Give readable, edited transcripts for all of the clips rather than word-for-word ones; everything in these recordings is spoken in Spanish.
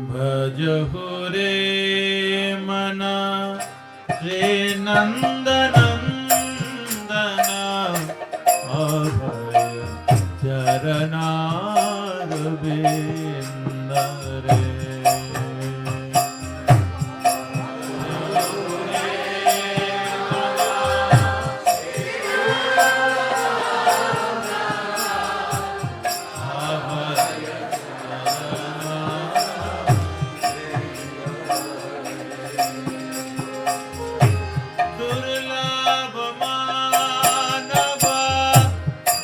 भजहु रे मना रे नंदनंदना अभय चरणार बिंद रे दुर्लभ मानव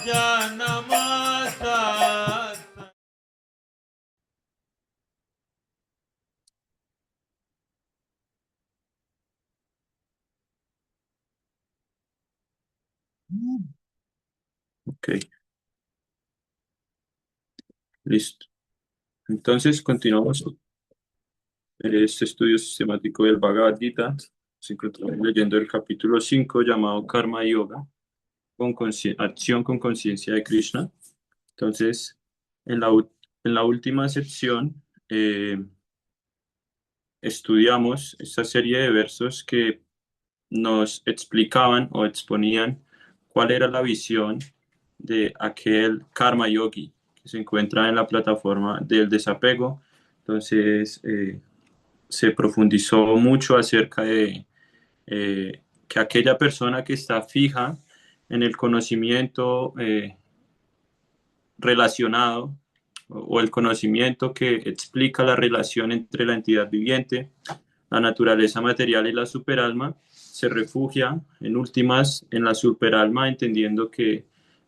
जन्म साथ Ok, listo. Entonces continuamos este estudio sistemático del Bhagavad Gita. Nos encontramos leyendo el capítulo 5 llamado Karma Yoga, acción con conciencia de Krishna. Entonces, en la última sección estudiamos esta serie de versos que nos explicaban o exponían cuál era la visión de aquel Karma Yogi que se encuentra en la plataforma del desapego. Entonces, se profundizó mucho acerca de que aquella persona que está fija en el conocimiento relacionado o el conocimiento que explica la relación entre la entidad viviente, la naturaleza material y la superalma, se refugia en últimas en la superalma, entendiendo que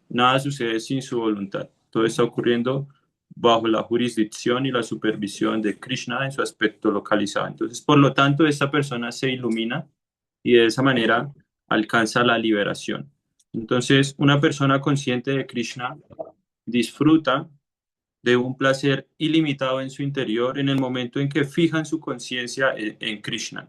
nada sucede sin su voluntad. Todo está ocurriendo bajo la jurisdicción y la supervisión de Krishna en su aspecto localizado. Entonces, por lo tanto, esta persona se ilumina y de esa manera alcanza la liberación. Entonces, una persona consciente de Krishna disfruta de un placer ilimitado en su interior en el momento en que fijan su conciencia en Krishna.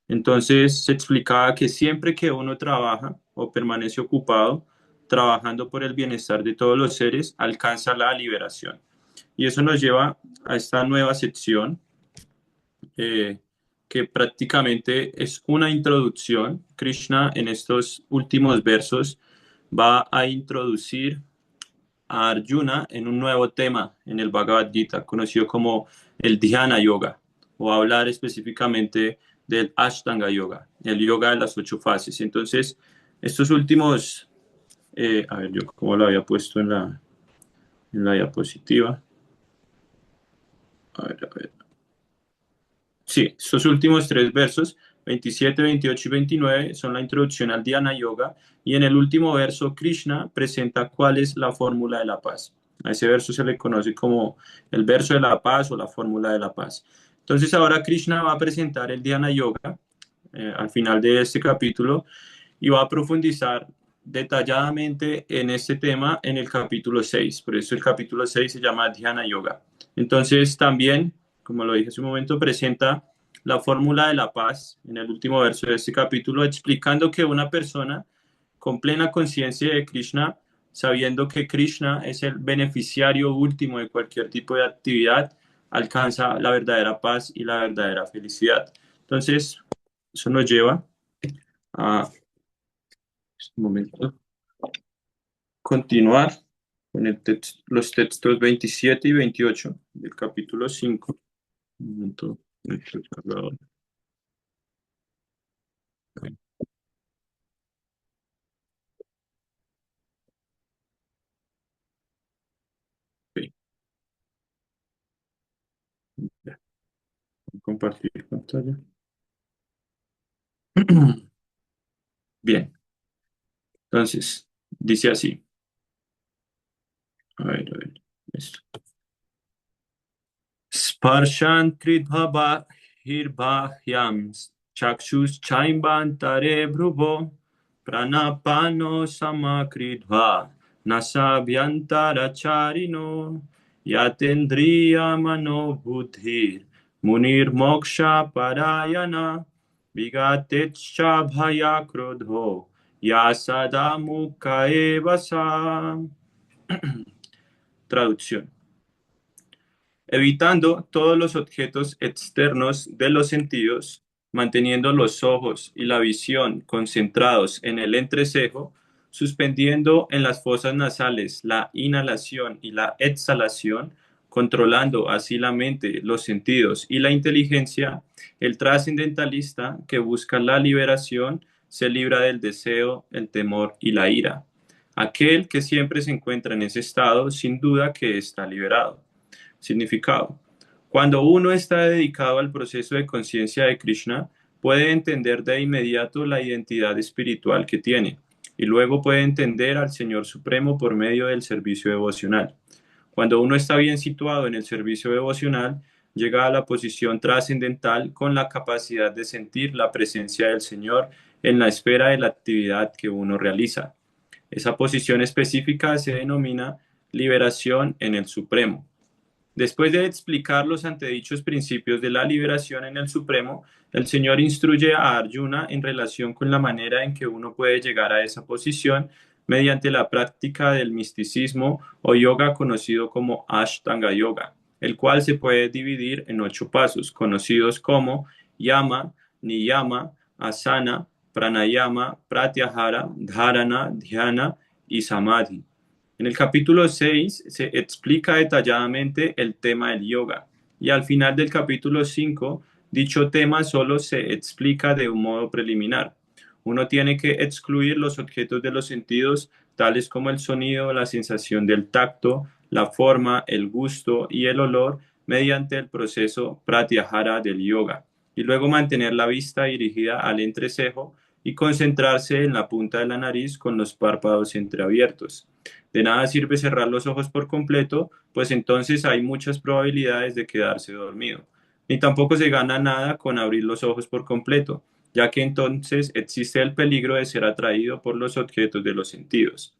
Entonces se explicaba que siempre que uno trabaja o permanece ocupado, trabajando por el bienestar de todos los seres, alcanza la liberación. Y eso nos lleva a esta nueva sección, eh, que prácticamente es una introducción. Krishna en estos últimos versos va a introducir a Arjuna en un nuevo tema en el Bhagavad Gita, conocido como el Dhyana Yoga, o hablar específicamente del Ashtanga Yoga, el yoga de las 8 fases. Entonces, estos últimos, a ver, yo cómo lo había puesto en la diapositiva. A ver. Sí, estos últimos 3 versos, 27, 28 y 29, son la introducción al Dhyana Yoga, y en el último verso Krishna presenta cuál es la fórmula de la paz. A ese verso se le conoce como el verso de la paz o la fórmula de la paz. Entonces ahora Krishna va a presentar el Dhyana Yoga al final de este capítulo y va a profundizar detalladamente en este tema en el capítulo 6. Por eso el capítulo 6 se llama Dhyana Yoga. Entonces también, como lo dije hace un momento, presenta la fórmula de la paz en el último verso de este capítulo, explicando que una persona con plena conciencia de Krishna, sabiendo que Krishna es el beneficiario último de cualquier tipo de actividad, alcanza la verdadera paz y la verdadera felicidad. Entonces, eso nos lleva a un momento continuar con los textos 27 y 28 del capítulo 5. Un momento, el cargador. Ok, ya, compartir pantalla. Bien, entonces, dice así. A ver. Esto. Sparshan kridva bahirbahyam chakshus chaimbantare bhruvo pranapano samakridva nasabhyantara charino yatendriya mano buddhir munir moksha parayana vigatecha bhaya krodho yasada mukha evasa. Traducción. evitando todos los objetos externos de los sentidos, manteniendo los ojos y la visión concentrados en el entrecejo, suspendiendo en las fosas nasales la inhalación y la exhalación, controlando así la mente, los sentidos y la inteligencia, el trascendentalista que busca la liberación se libra del deseo, el temor y la ira. Aquel que siempre se encuentra en ese estado, sin duda que está liberado. Significado. Cuando uno está dedicado al proceso de conciencia de Krishna, puede entender de inmediato la identidad espiritual que tiene y luego puede entender al Señor Supremo por medio del servicio devocional. Cuando uno está bien situado en el servicio devocional, llega a la posición trascendental con la capacidad de sentir la presencia del Señor en la esfera de la actividad que uno realiza. Esa posición específica se denomina liberación en el Supremo. Después de explicar los antedichos principios de la liberación en el Supremo, el Señor instruye a Arjuna en relación con la manera en que uno puede llegar a esa posición mediante la práctica del misticismo o yoga conocido como Ashtanga Yoga, el cual se puede dividir en 8 pasos, conocidos como Yama, Niyama, Asana, Pranayama, Pratyahara, Dharana, Dhyana y Samadhi. En el capítulo 6 se explica detalladamente el tema del yoga y al final del capítulo 5 dicho tema solo se explica de un modo preliminar. Uno tiene que excluir los objetos de los sentidos tales como el sonido, la sensación del tacto, la forma, el gusto y el olor mediante el proceso pratyahara del yoga y luego mantener la vista dirigida al entrecejo y concentrarse en la punta de la nariz con los párpados entreabiertos. De nada sirve cerrar los ojos por completo, pues entonces hay muchas probabilidades de quedarse dormido. Ni tampoco se gana nada con abrir los ojos por completo, ya que entonces existe el peligro de ser atraído por los objetos de los sentidos.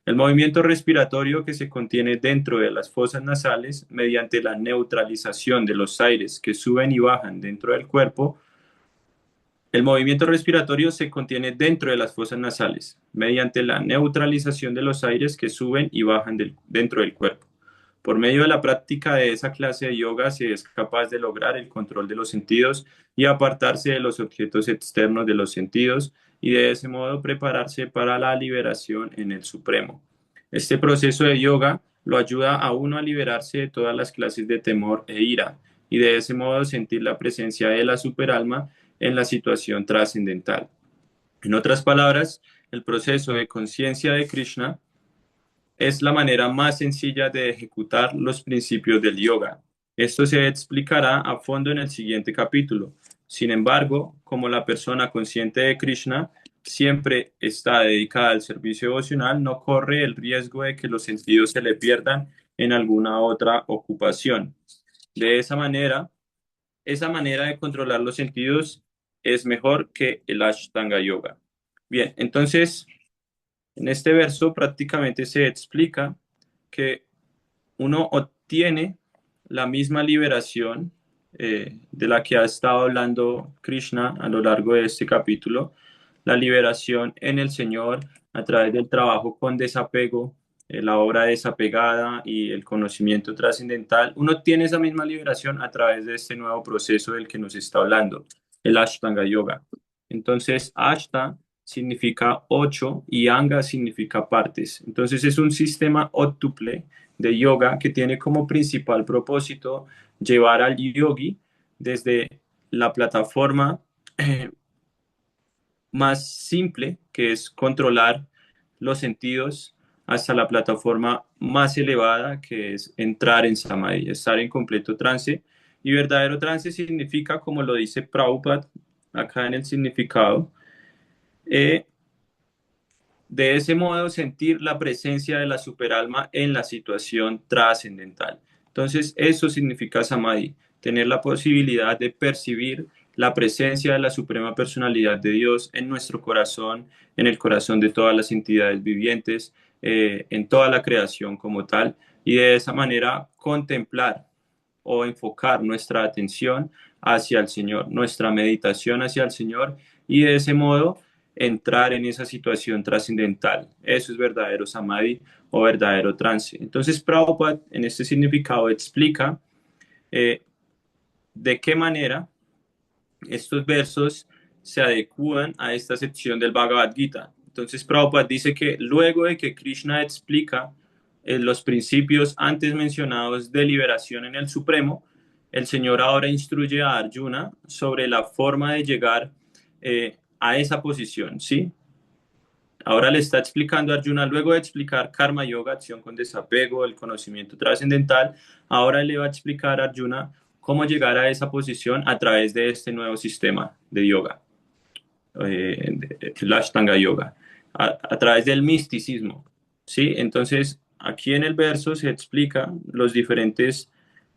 El movimiento respiratorio que se contiene dentro de las fosas nasales mediante la neutralización de los aires que suben y bajan dentro del cuerpo. El movimiento respiratorio se contiene dentro de las fosas nasales, mediante la neutralización de los aires que suben y bajan dentro del cuerpo. Por medio de la práctica de esa clase de yoga se es capaz de lograr el control de los sentidos y apartarse de los objetos externos de los sentidos y de ese modo prepararse para la liberación en el Supremo. Este proceso de yoga lo ayuda a uno a liberarse de todas las clases de temor e ira y de ese modo sentir la presencia de la superalma en la situación trascendental. En otras palabras, el proceso de conciencia de Krishna es la manera más sencilla de ejecutar los principios del yoga. Esto se explicará a fondo en el siguiente capítulo. Sin embargo, como la persona consciente de Krishna siempre está dedicada al servicio devocional, no corre el riesgo de que los sentidos se le pierdan en alguna otra ocupación. De esa manera de controlar los sentidos es mejor que el Ashtanga Yoga. Bien, entonces, en este verso prácticamente se explica que uno obtiene la misma liberación de la que ha estado hablando Krishna a lo largo de este capítulo, la liberación en el Señor a través del trabajo con desapego, la obra desapegada y el conocimiento trascendental. Uno tiene esa misma liberación a través de este nuevo proceso del que nos está hablando, el Ashtanga Yoga. Entonces, Ashta significa 8 y Anga significa partes. Entonces, es un sistema óctuple de yoga que tiene como principal propósito llevar al yogi desde la plataforma más simple, que es controlar los sentidos, hasta la plataforma más elevada, que es entrar en samadhi, estar en completo trance. Y verdadero trance significa, como lo dice Prabhupada acá en el significado, de ese modo sentir la presencia de la superalma en la situación trascendental. Entonces, eso significa samadhi, tener la posibilidad de percibir la presencia de la suprema personalidad de Dios en nuestro corazón, en el corazón de todas las entidades vivientes, en toda la creación como tal, y de esa manera contemplar o enfocar nuestra atención hacia el Señor, nuestra meditación hacia el Señor, y de ese modo entrar en esa situación trascendental. Eso es verdadero samadhi o verdadero trance. Entonces, Prabhupada en este significado explica eh, de qué manera estos versos se adecúan a esta sección del Bhagavad Gita. Entonces, Prabhupada dice que luego de que Krishna explica los principios antes mencionados de liberación en el Supremo, el Señor ahora instruye a Arjuna sobre la forma de llegar a esa posición, ¿sí? Ahora le está explicando a Arjuna, luego de explicar Karma Yoga, acción con desapego, el conocimiento trascendental, ahora le va a explicar a Arjuna cómo llegar a esa posición a través de este nuevo sistema de yoga, el Ashtanga Yoga, a través del misticismo, ¿sí? Entonces, aquí en el verso se explica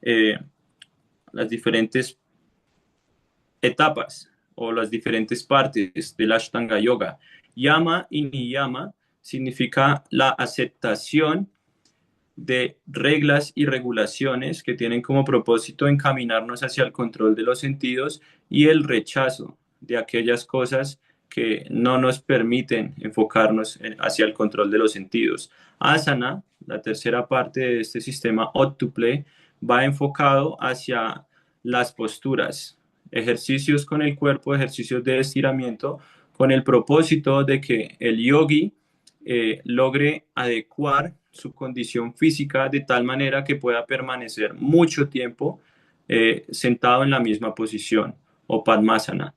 eh, las diferentes etapas o las diferentes partes del Ashtanga Yoga. Yama y Niyama significa la aceptación de reglas y regulaciones que tienen como propósito encaminarnos hacia el control de los sentidos y el rechazo de aquellas cosas que no nos permiten enfocarnos hacia el control de los sentidos. Asana, la tercera parte de este sistema octuple, va enfocado hacia las posturas, ejercicios con el cuerpo, ejercicios de estiramiento, con el propósito de que el yogi logre adecuar su condición física de tal manera que pueda permanecer mucho tiempo sentado en la misma posición, o Padmasana,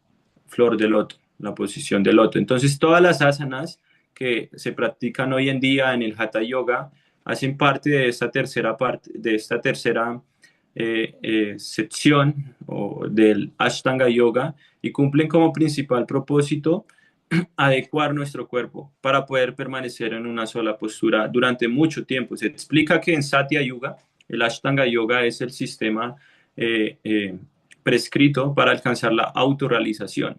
flor de loto, la posición de loto. Entonces, todas las asanas que se practican hoy en día en el Hatha Yoga hacen parte de esta tercera parte, de esta tercera sección o del Ashtanga Yoga y cumplen como principal propósito adecuar nuestro cuerpo para poder permanecer en una sola postura durante mucho tiempo. Se explica que en Satya Yuga, el Ashtanga Yoga es el sistema eh, eh, prescrito para alcanzar la autorrealización,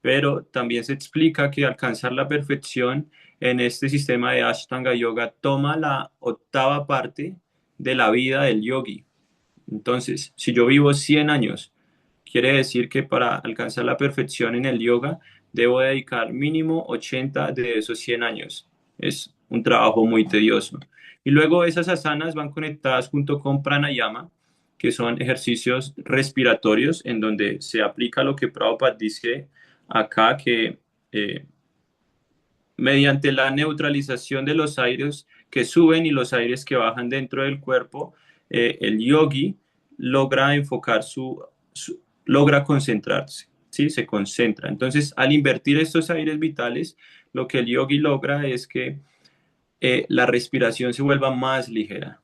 pero también se explica que alcanzar la perfección en este sistema de Ashtanga Yoga toma la octava parte de la vida del yogi. Entonces, si yo vivo 100 años, quiere decir que para alcanzar la perfección en el yoga, debo dedicar mínimo 80 de esos 100 años. Es un trabajo muy tedioso. Y luego esas asanas van conectadas junto con pranayama, que son ejercicios respiratorios en donde se aplica lo que Prabhupada dice acá, que mediante la neutralización de los aires que suben y los aires que bajan dentro del cuerpo, el yogi logra enfocar logra concentrarse, ¿sí? Se concentra. Entonces, al invertir estos aires vitales, lo que el yogi logra es que la respiración se vuelva más ligera,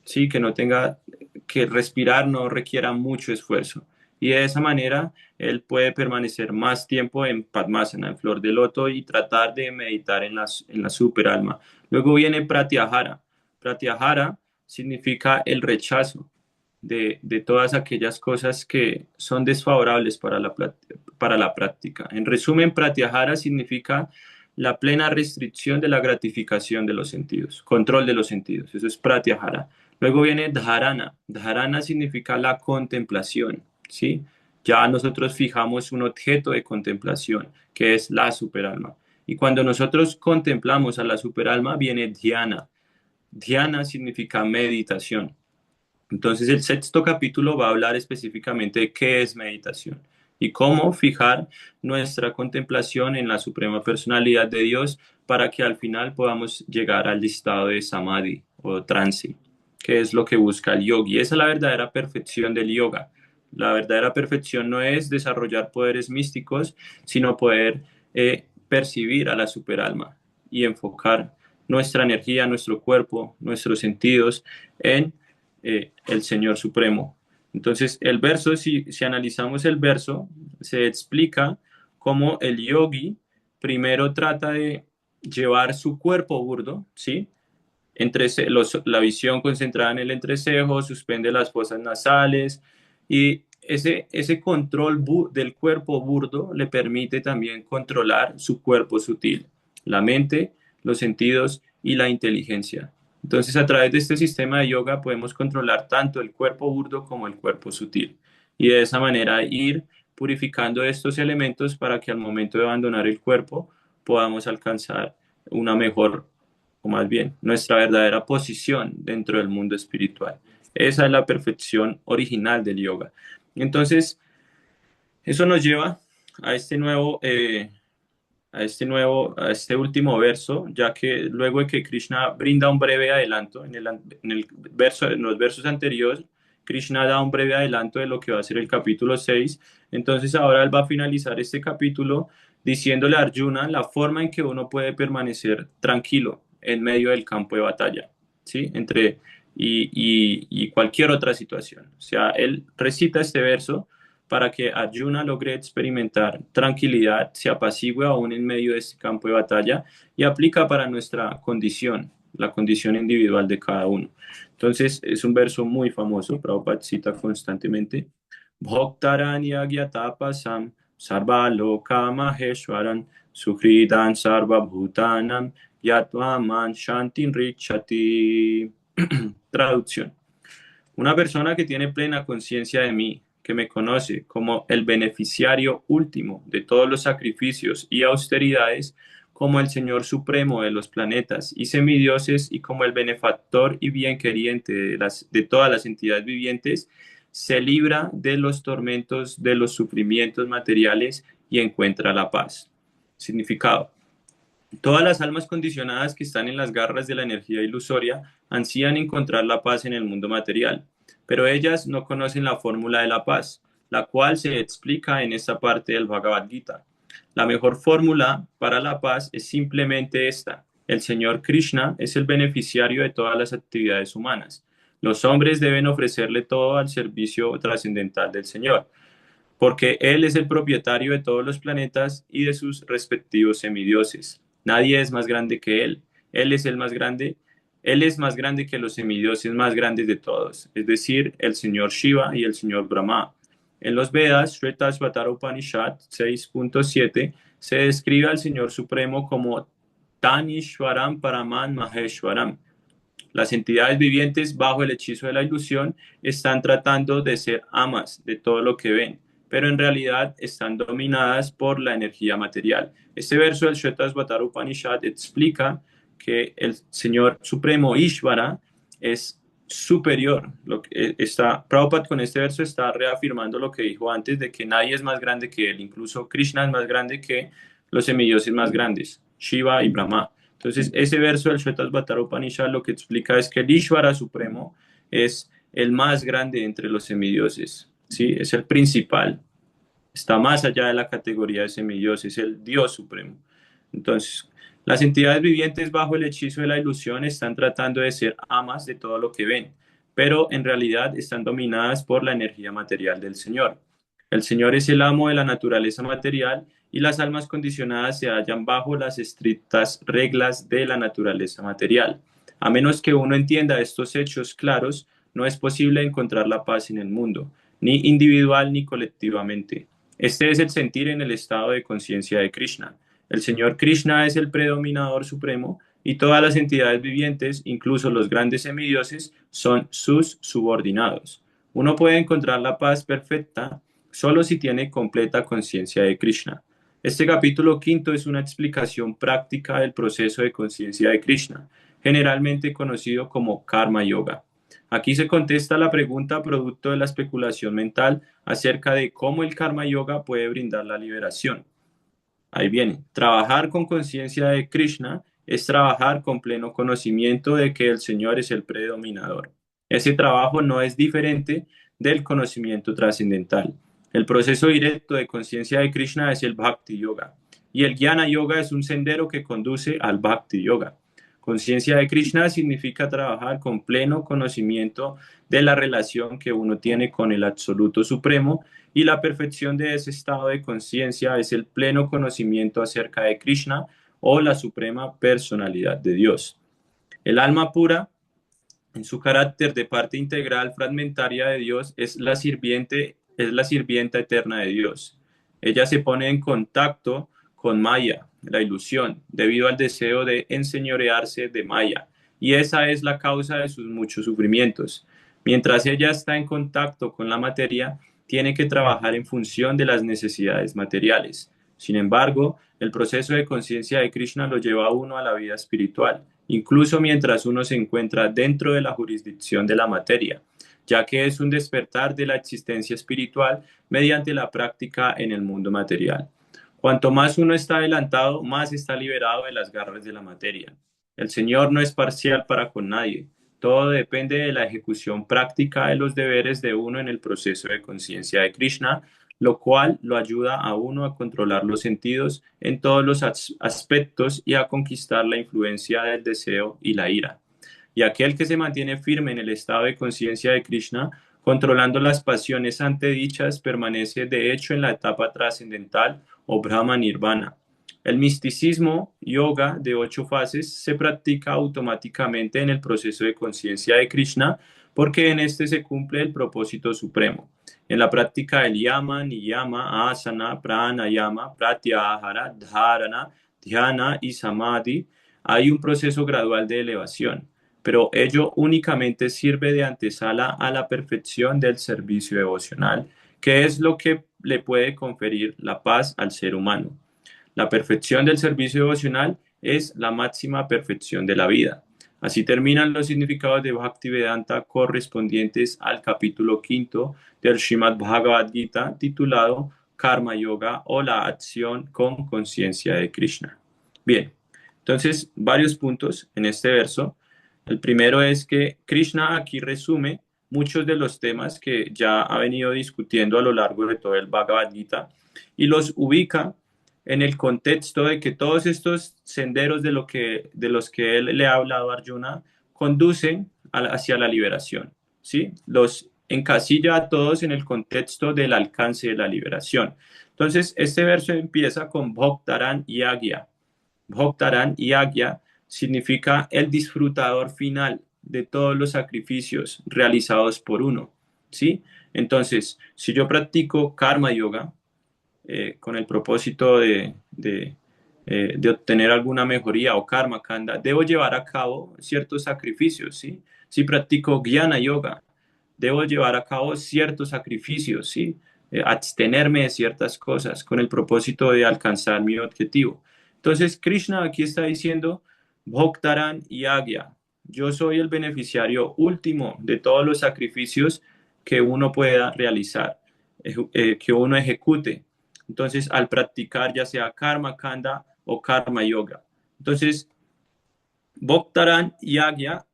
¿sí? Que no tenga que respirar, no requiera mucho esfuerzo. Y de esa manera él puede permanecer más tiempo en Padmasana, en flor de loto, y tratar de meditar en la superalma. Luego viene Pratyahara. Pratyahara significa el rechazo de todas aquellas cosas que son desfavorables para la práctica. En resumen, Pratyahara significa la plena restricción de la gratificación de los sentidos, control de los sentidos. Eso es Pratyahara. Luego viene Dharana. Dharana significa la contemplación, ¿sí? Ya nosotros fijamos un objeto de contemplación, que es la superalma. Y cuando nosotros contemplamos a la superalma, viene Dhyana. Dhyana significa meditación. Entonces el sexto capítulo va a hablar específicamente de qué es meditación y cómo fijar nuestra contemplación en la suprema personalidad de Dios para que al final podamos llegar al estado de samadhi o trance, que es lo que busca el yogi. Esa es la verdadera perfección del yoga. La verdadera perfección no es desarrollar poderes místicos, sino poder percibir a la superalma y enfocar nuestra energía, nuestro cuerpo, nuestros sentidos en el Señor Supremo. Entonces, el verso, si analizamos el verso, se explica cómo el yogi primero trata de llevar su cuerpo burdo, ¿sí? La visión concentrada en el entrecejo, suspende las fosas nasales y ese control del cuerpo burdo le permite también controlar su cuerpo sutil, la mente, los sentidos y la inteligencia. Entonces, a través de este sistema de yoga podemos controlar tanto el cuerpo burdo como el cuerpo sutil y de esa manera ir purificando estos elementos para que al momento de abandonar el cuerpo podamos alcanzar una mejor, o más bien, nuestra verdadera posición dentro del mundo espiritual. Esa es la perfección original del yoga. Entonces, eso nos lleva a a este último verso, ya que luego de que Krishna brinda un breve adelanto, en los versos anteriores, Krishna da un breve adelanto de lo que va a ser el capítulo 6. Entonces ahora él va a finalizar este capítulo diciéndole a Arjuna la forma en que uno puede permanecer tranquilo en medio del campo de batalla, ¿sí? Y cualquier otra situación. O sea, él recita este verso para que Arjuna logre experimentar tranquilidad, se apacigüe aún en medio de este campo de batalla y aplica para nuestra condición, la condición individual de cada uno. Entonces, es un verso muy famoso, Prabhupada cita constantemente. Bhaktarani agyatapasam sarva loka maheshwaran suhridan sarva bhutanam yatvaman shantin richati. Traducción. Una persona que tiene plena conciencia de mí, que me conoce como el beneficiario último de todos los sacrificios y austeridades, como el Señor Supremo de los planetas y semidioses y como el benefactor y bienqueriente de todas las entidades vivientes, se libra de los tormentos, de los sufrimientos materiales y encuentra la paz. Significado. Todas las almas condicionadas que están en las garras de la energía ilusoria ansían encontrar la paz en el mundo material, pero ellas no conocen la fórmula de la paz, la cual se explica en esta parte del Bhagavad Gita. La mejor fórmula para la paz es simplemente esta. El Señor Krishna es el beneficiario de todas las actividades humanas. Los hombres deben ofrecerle todo al servicio trascendental del Señor, porque Él es el propietario de todos los planetas y de sus respectivos semidioses. Nadie es más grande que Él. Él es el más grande. Él es más grande que los semidioses más grandes de todos, es decir, el señor Shiva y el señor Brahma. En los Vedas, Shvetashvatara Upanishad 6.7, se describe al Señor Supremo como Tanishwaram Paraman Maheshwaram. Las entidades vivientes bajo el hechizo de la ilusión están tratando de ser amas de todo lo que ven, pero en realidad están dominadas por la energía material. Este verso del Shvetashvatara Upanishad explica que el Señor Supremo Ishvara es superior. Prabhupada con este verso está reafirmando lo que dijo antes de que nadie es más grande que él, incluso Krishna es más grande que los semidioses más grandes, Shiva y Brahma. Entonces, ese verso del Shvetashvatara Upanishad lo que explica es que el Ishvara Supremo es el más grande entre los semidioses, ¿sí? Es el principal, está más allá de la categoría de semidioses, es el Dios Supremo. Entonces, las entidades vivientes bajo el hechizo de la ilusión están tratando de ser amas de todo lo que ven, pero en realidad están dominadas por la energía material del Señor. El Señor es el amo de la naturaleza material y las almas condicionadas se hallan bajo las estrictas reglas de la naturaleza material. A menos que uno entienda estos hechos claros, no es posible encontrar la paz en el mundo, ni individual ni colectivamente. Este es el sentir en el estado de conciencia de Krishna. El Señor Krishna es el predominador supremo y todas las entidades vivientes, incluso los grandes semidioses, son sus subordinados. Uno puede encontrar la paz perfecta solo si tiene completa conciencia de Krishna. Este capítulo quinto es una explicación práctica del proceso de conciencia de Krishna, generalmente conocido como Karma Yoga. Aquí se contesta la pregunta producto de la especulación mental acerca de cómo el Karma Yoga puede brindar la liberación. Ahí viene, trabajar con conciencia de Krishna es trabajar con pleno conocimiento de que el Señor es el predominador. Ese trabajo no es diferente del conocimiento trascendental. El proceso directo de conciencia de Krishna es el Bhakti Yoga y el Jnana Yoga es un sendero que conduce al Bhakti Yoga. Conciencia de Krishna significa trabajar con pleno conocimiento de la relación que uno tiene con el Absoluto Supremo y la perfección de ese estado de conciencia es el pleno conocimiento acerca de Krishna o la suprema personalidad de Dios. El alma pura, en su carácter de parte integral fragmentaria de Dios, es la sirvienta eterna de Dios. Ella se pone en contacto con Maya, la ilusión, debido al deseo de enseñorearse de Maya, y esa es la causa de sus muchos sufrimientos. Mientras ella está en contacto con la materia, tiene que trabajar en función de las necesidades materiales. Sin embargo, el proceso de conciencia de Krishna lo lleva a uno a la vida espiritual, incluso mientras uno se encuentra dentro de la jurisdicción de la materia. ya que es un despertar de la existencia espiritual mediante la práctica en el mundo material. Cuanto más uno está adelantado, más está liberado de las garras de la materia. El Señor no es parcial para con nadie. Todo depende de la ejecución práctica de los deberes de uno en el proceso de conciencia de Krishna, lo cual lo ayuda a uno a controlar los sentidos en todos los aspectos y a conquistar la influencia del deseo y la ira. Y aquel que se mantiene firme en el estado de conciencia de Krishna, controlando las pasiones antedichas, permanece de hecho en la etapa trascendental o Brahma Nirvana. El misticismo, yoga de 8 fases, se practica automáticamente en el proceso de conciencia de Krishna porque en este se cumple el propósito supremo. En la práctica del yama, niyama, asana, pranayama, pratyahara, dharana, dhyana y samadhi hay un proceso gradual de elevación, pero ello únicamente sirve de antesala a la perfección del servicio devocional, que es lo que le puede conferir la paz al ser humano. La perfección del servicio devocional es la máxima perfección de la vida. Así terminan los significados de Bhaktivedanta correspondientes al capítulo 5 del Srimad Bhagavad Gita titulado Karma Yoga o la acción con conciencia de Krishna. Bien, entonces varios puntos en este verso. El primero es que Krishna aquí resume muchos de los temas que ya ha venido discutiendo a lo largo de todo el Bhagavad Gita y los ubica en el contexto de que todos estos senderos de los que él le ha hablado a Arjuna conducen hacia la liberación, ¿sí? Los encasilla a todos en el contexto del alcance de la liberación. Entonces, este verso empieza con Bhoktaran y Agya. Bhoktaran y Agya significa el disfrutador final de todos los sacrificios realizados por uno, ¿sí? Entonces, si yo practico Karma Yoga, con el propósito de obtener alguna mejoría o karma kanda, debo llevar a cabo ciertos sacrificios, ¿sí? Si practico Jnana Yoga, debo llevar a cabo ciertos sacrificios, ¿sí? Abstenerme de ciertas cosas con el propósito de alcanzar mi objetivo. Entonces, Krishna aquí está diciendo, Bhoktaran y Agya, yo soy el beneficiario último de todos los sacrificios que uno pueda realizar, que uno ejecute. Entonces, al practicar ya sea karma kanda o karma yoga. Entonces, Bhoktaran y Agya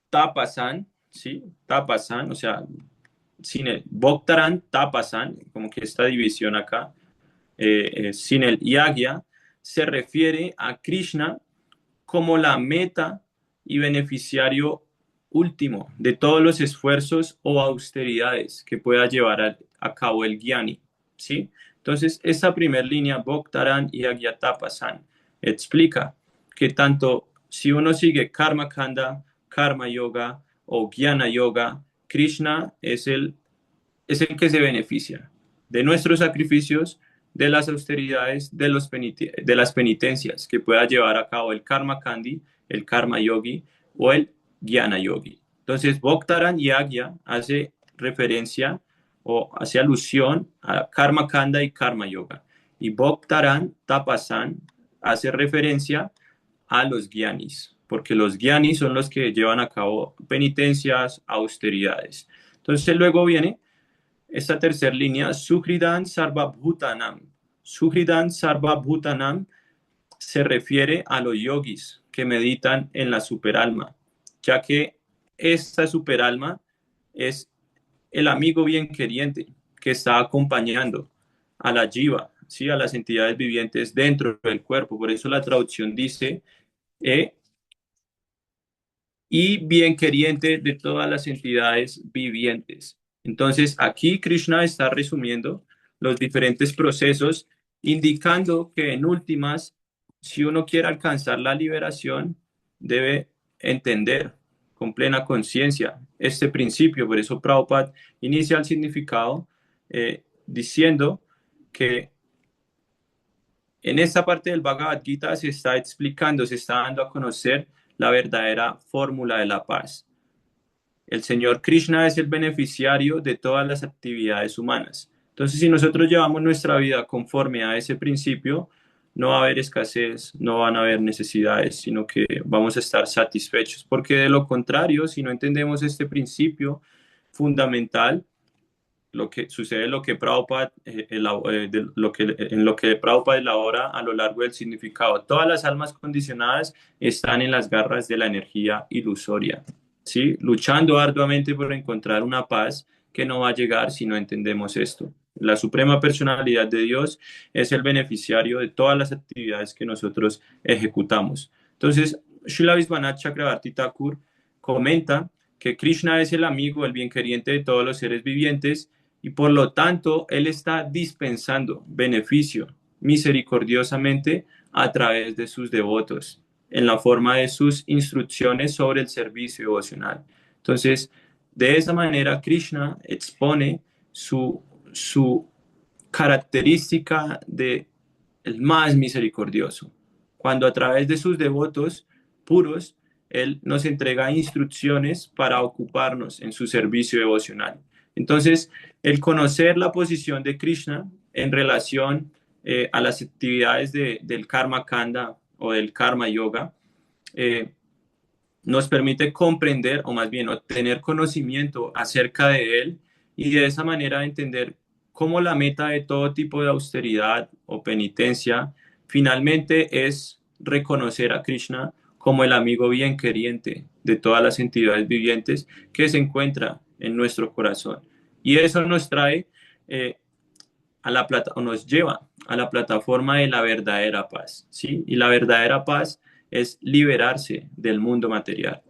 tapasan, ¿sí? Tapasan, o sea, sin el Bhoktaran tapasan, como que esta división acá, sin el Yagya, se refiere a Krishna como la meta y beneficiario último de todos los esfuerzos o austeridades que pueda llevar a cabo el Gyani, ¿sí? Entonces, esta primera línea, Bhoktaran y Agyatapasan, explica que tanto si uno sigue Karma Kanda, Karma Yoga o Jnana Yoga, Krishna es el que se beneficia de nuestros sacrificios, de las austeridades, de las penitencias que pueda llevar a cabo el Karma Kandi, el Karma Yogi o el Jnana Yogi. Entonces, Bhoktaran y Agya hace referencia o hace alusión a Karma Kanda y Karma Yoga. Y Bhoktaran Tapasan hace referencia a los Gyanis, porque los Gyanis son los que llevan a cabo penitencias, austeridades. Entonces, luego viene esta tercera línea, Suhridan Sarvabhutanam. Suhridan Sarvabhutanam se refiere a los yogis que meditan en la superalma, ya que esta superalma es el amigo bien queriente que está acompañando a la jiva, ¿sí? A las entidades vivientes dentro del cuerpo. Por eso la traducción dice, y bien queriente de todas las entidades vivientes. Entonces, aquí Krishna está resumiendo los diferentes procesos, indicando que en últimas, si uno quiere alcanzar la liberación, debe entender con plena conciencia este principio. Por eso Prabhupada inicia el significado diciendo que en esta parte del Bhagavad Gita se está explicando, se está dando a conocer la verdadera fórmula de la paz. El Señor Krishna es el beneficiario de todas las actividades humanas. Entonces, si nosotros llevamos nuestra vida conforme a ese principio, no va a haber escasez, no van a haber necesidades, sino que vamos a estar satisfechos. Porque de lo contrario, si no entendemos este principio, fundamental lo que sucede, lo que Prabhupada, en lo que Prabhupada elabora a lo largo del significado. Todas las almas condicionadas están en las garras de la energía ilusoria, ¿sí? Luchando arduamente por encontrar una paz que no va a llegar si no entendemos esto. La suprema personalidad de Dios es el beneficiario de todas las actividades que nosotros ejecutamos. Entonces, Srila Vishwanath Chakravarti Thakur comenta que Krishna es el amigo, el bienqueriente de todos los seres vivientes, y por lo tanto Él está dispensando beneficio misericordiosamente a través de sus devotos, en la forma de sus instrucciones sobre el servicio devocional. Entonces, de esa manera, Krishna expone su característica de el más misericordioso, cuando a través de sus devotos puros, Él nos entrega instrucciones para ocuparnos en su servicio devocional. Entonces, el conocer la posición de Krishna en relación a las actividades del Karma Kanda o del Karma Yoga nos permite comprender, o más bien obtener conocimiento acerca de él, y de esa manera entender cómo la meta de todo tipo de austeridad o penitencia finalmente es reconocer a Krishna como el amigo bien queriente de todas las entidades vivientes que se encuentra en nuestro corazón. Y eso nos trae o nos lleva a la plataforma de la verdadera paz, ¿sí? Y la verdadera paz es liberarse del mundo material,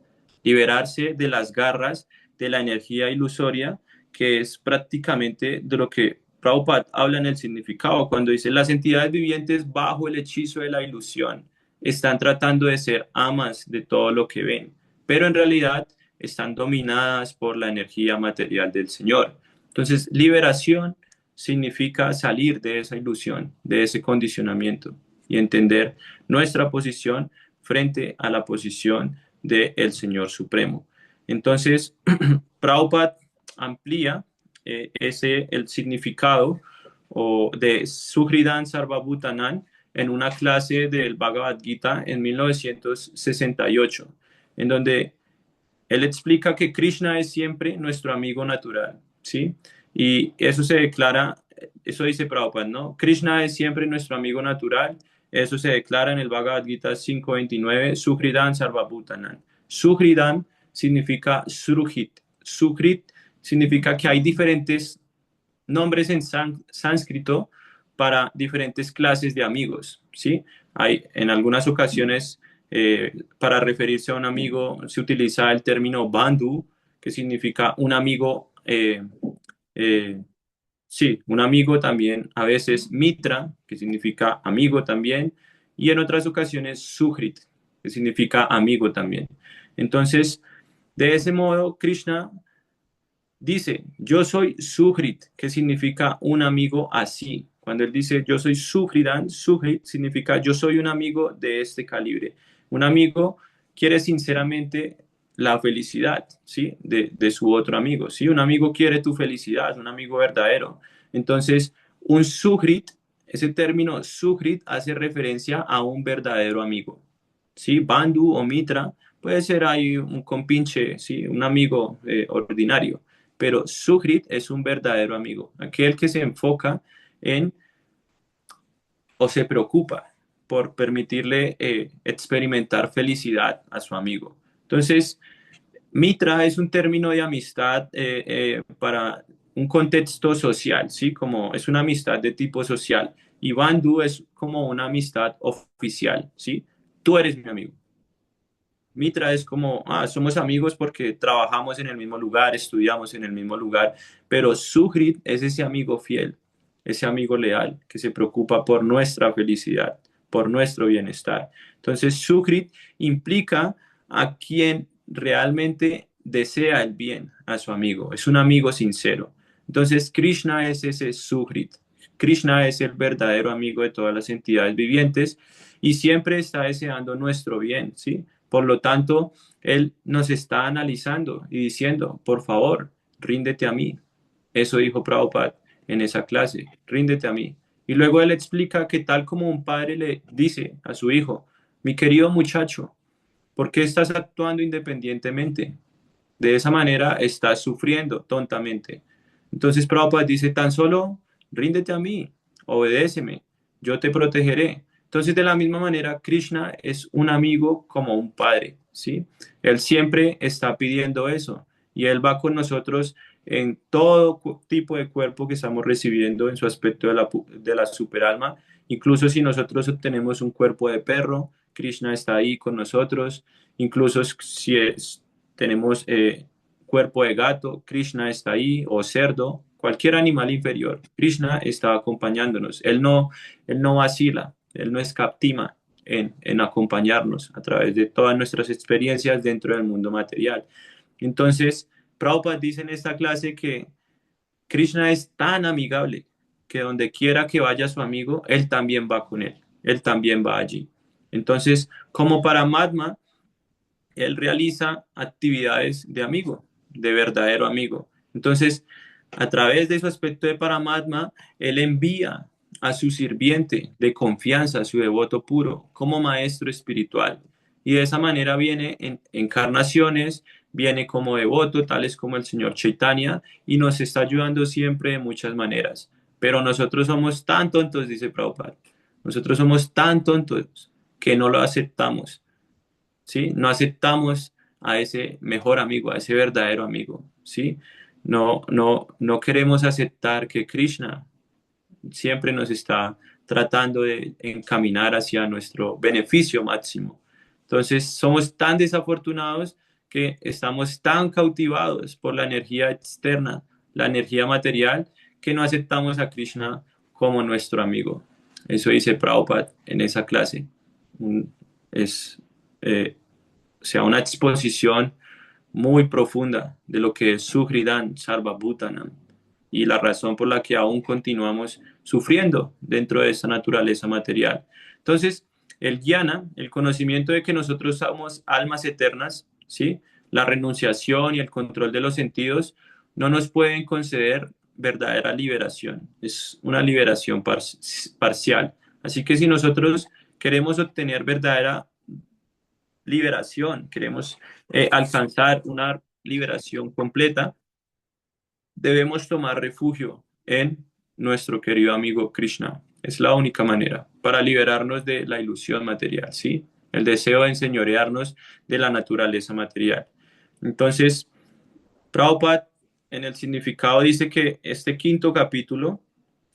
liberarse de las garras de la energía ilusoria, que es prácticamente de lo que Prabhupada habla en el significado, cuando dice: las entidades vivientes bajo el hechizo de la ilusión están tratando de ser amas de todo lo que ven, pero en realidad están dominadas por la energía material del Señor. Entonces, liberación significa salir de esa ilusión, de ese condicionamiento, y entender nuestra posición frente a la posición del Señor Supremo. Entonces, Prabhupada amplía el significado de Suhridan Sarvabhutanan en una clase del Bhagavad Gita en 1968, en donde él explica que Krishna es siempre nuestro amigo natural, ¿sí? Y eso se declara, eso dice Prabhupada, ¿no? Krishna es siempre nuestro amigo natural. Eso se declara en el Bhagavad Gita 5.29, Suhridan Sarvabhutanan. Suhridan significa Sruhit. Suhrit significa que hay diferentes nombres en sánscrito para diferentes clases de amigos, ¿sí? Hay en algunas ocasiones, para referirse a un amigo, se utiliza el término bandhu, que significa un amigo, sí, un amigo también, a veces mitra, que significa amigo también, y en otras ocasiones suhrit, que significa amigo también. Entonces, de ese modo, Krishna dice: yo soy Suhrit, que significa un amigo así. Cuando él dice yo soy Suhridan, Suhrit significa yo soy un amigo de este calibre. Un amigo quiere sinceramente la felicidad, ¿sí? De su otro amigo, ¿sí? Un amigo quiere tu felicidad, un amigo verdadero. Entonces, un Suhrit, ese término Suhrit hace referencia a un verdadero amigo, ¿sí? Bandhu o Mitra puede ser ahí un compinche, ¿sí? Un amigo ordinario, pero Suhrit es un verdadero amigo, aquel que se enfoca en o se preocupa por permitirle experimentar felicidad a su amigo. Entonces, Mitra es un término de amistad para un contexto social, ¿sí? Como es una amistad de tipo social. Y Bandhu es como una amistad oficial, ¿sí? Tú eres mi amigo. Mitra es como, somos amigos porque trabajamos en el mismo lugar, estudiamos en el mismo lugar, pero Suhrit es ese amigo fiel, ese amigo leal que se preocupa por nuestra felicidad, por nuestro bienestar. Entonces, Suhrit implica a quien realmente desea el bien a su amigo, es un amigo sincero. Entonces, Krishna es ese Suhrit. Krishna es el verdadero amigo de todas las entidades vivientes y siempre está deseando nuestro bien, ¿sí? Por lo tanto, Él nos está analizando y diciendo: por favor, ríndete a mí. Eso dijo Prabhupada en esa clase: ríndete a mí. Y luego Él explica que tal como un padre le dice a su hijo: mi querido muchacho, ¿por qué estás actuando independientemente? De esa manera estás sufriendo tontamente. Entonces Prabhupada dice, tan solo ríndete a mí, obedéceme, yo te protegeré. Entonces de la misma manera, Krishna es un amigo como un padre, ¿sí? Él siempre está pidiendo eso y Él va con nosotros en todo tipo de cuerpo que estamos recibiendo en su aspecto de la superalma. Incluso si nosotros obtenemos un cuerpo de perro, Krishna está ahí con nosotros. Incluso si tenemos cuerpo de gato, Krishna está ahí, o cerdo, cualquier animal inferior, Krishna está acompañándonos. Él no vacila, Él no escatima en acompañarnos a través de todas nuestras experiencias dentro del mundo material. Entonces, Prabhupada dice en esta clase que Krishna es tan amigable que donde quiera que vaya su amigo, él también va con él, él también va allí. Entonces, como para Paramatma, él realiza actividades de amigo, de verdadero amigo. Entonces, a través de su aspecto de Paramatma, él envía a su sirviente de confianza, a su devoto puro, como maestro espiritual. Y de esa manera viene en encarnaciones, viene como devoto, tales como el señor Chaitanya, y nos está ayudando siempre de muchas maneras. Pero nosotros somos tan tontos, dice Prabhupada, nosotros somos tan tontos que no lo aceptamos. ¿Sí? No aceptamos a ese mejor amigo, a ese verdadero amigo, ¿sí? No queremos aceptar que Krishna siempre nos está tratando de encaminar hacia nuestro beneficio máximo. Entonces, somos tan desafortunados que estamos tan cautivados por la energía externa, la energía material, que no aceptamos a Krishna como nuestro amigo. Eso dice Prabhupada en esa clase. Es, eh, o sea, una exposición muy profunda de lo que es Suhridan Sarvabhutanam y la razón por la que aún continuamos sufriendo dentro de esa naturaleza material. Entonces, el jnana, el conocimiento de que nosotros somos almas eternas, ¿sí? La renunciación y el control de los sentidos no nos pueden conceder verdadera liberación. Es una liberación parcial. Así que si nosotros queremos obtener verdadera liberación, queremos alcanzar una liberación completa, debemos tomar refugio en nuestro querido amigo Krishna. Es la única manera para liberarnos de la ilusión material, ¿sí? El deseo de enseñorearnos de la naturaleza material. Entonces, Prabhupada en el significado dice que este quinto capítulo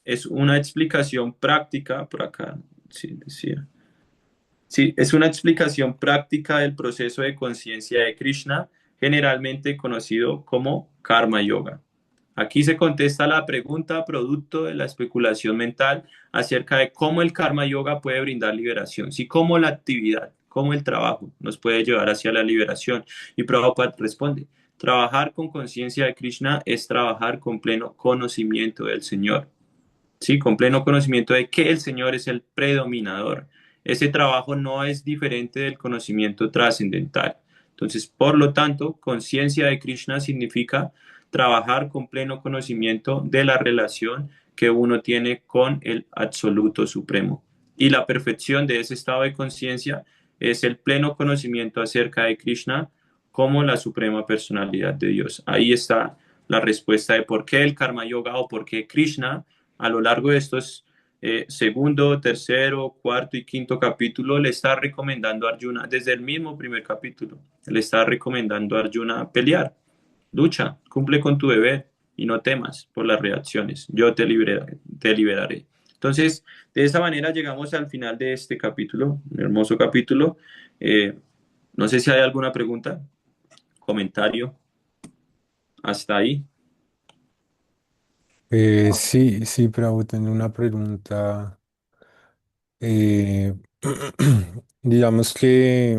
es una explicación práctica, por acá, sí, decía. Sí, es una explicación práctica del proceso de conciencia de Krishna, generalmente conocido como Karma Yoga. Aquí se contesta la pregunta producto de la especulación mental acerca de cómo el Karma Yoga puede brindar liberación, sí, cómo la actividad, cómo el trabajo nos puede llevar hacia la liberación. Y Prabhupada responde, trabajar con conciencia de Krishna es trabajar con pleno conocimiento del Señor. ¿Sí? Con pleno conocimiento de que el Señor es el predominador. Ese trabajo no es diferente del conocimiento trascendental. Entonces, por lo tanto, conciencia de Krishna significa trabajar con pleno conocimiento de la relación que uno tiene con el Absoluto Supremo. Y la perfección de ese estado de conciencia es el pleno conocimiento acerca de Krishna como la suprema personalidad de Dios. Ahí está la respuesta de por qué el Karma Yoga o por qué Krishna a lo largo de estos segundo, tercero, cuarto y quinto capítulo le está recomendando a Arjuna, desde el mismo primer capítulo, le está recomendando a Arjuna pelear, lucha, cumple con tu deber y no temas por las reacciones, yo te liberaré, te liberaré. Entonces, de esa manera llegamos al final de este capítulo, un hermoso capítulo. Eh, no sé si hay alguna pregunta, comentario, hasta ahí. Sí, sí, pero tengo una pregunta. Eh, digamos que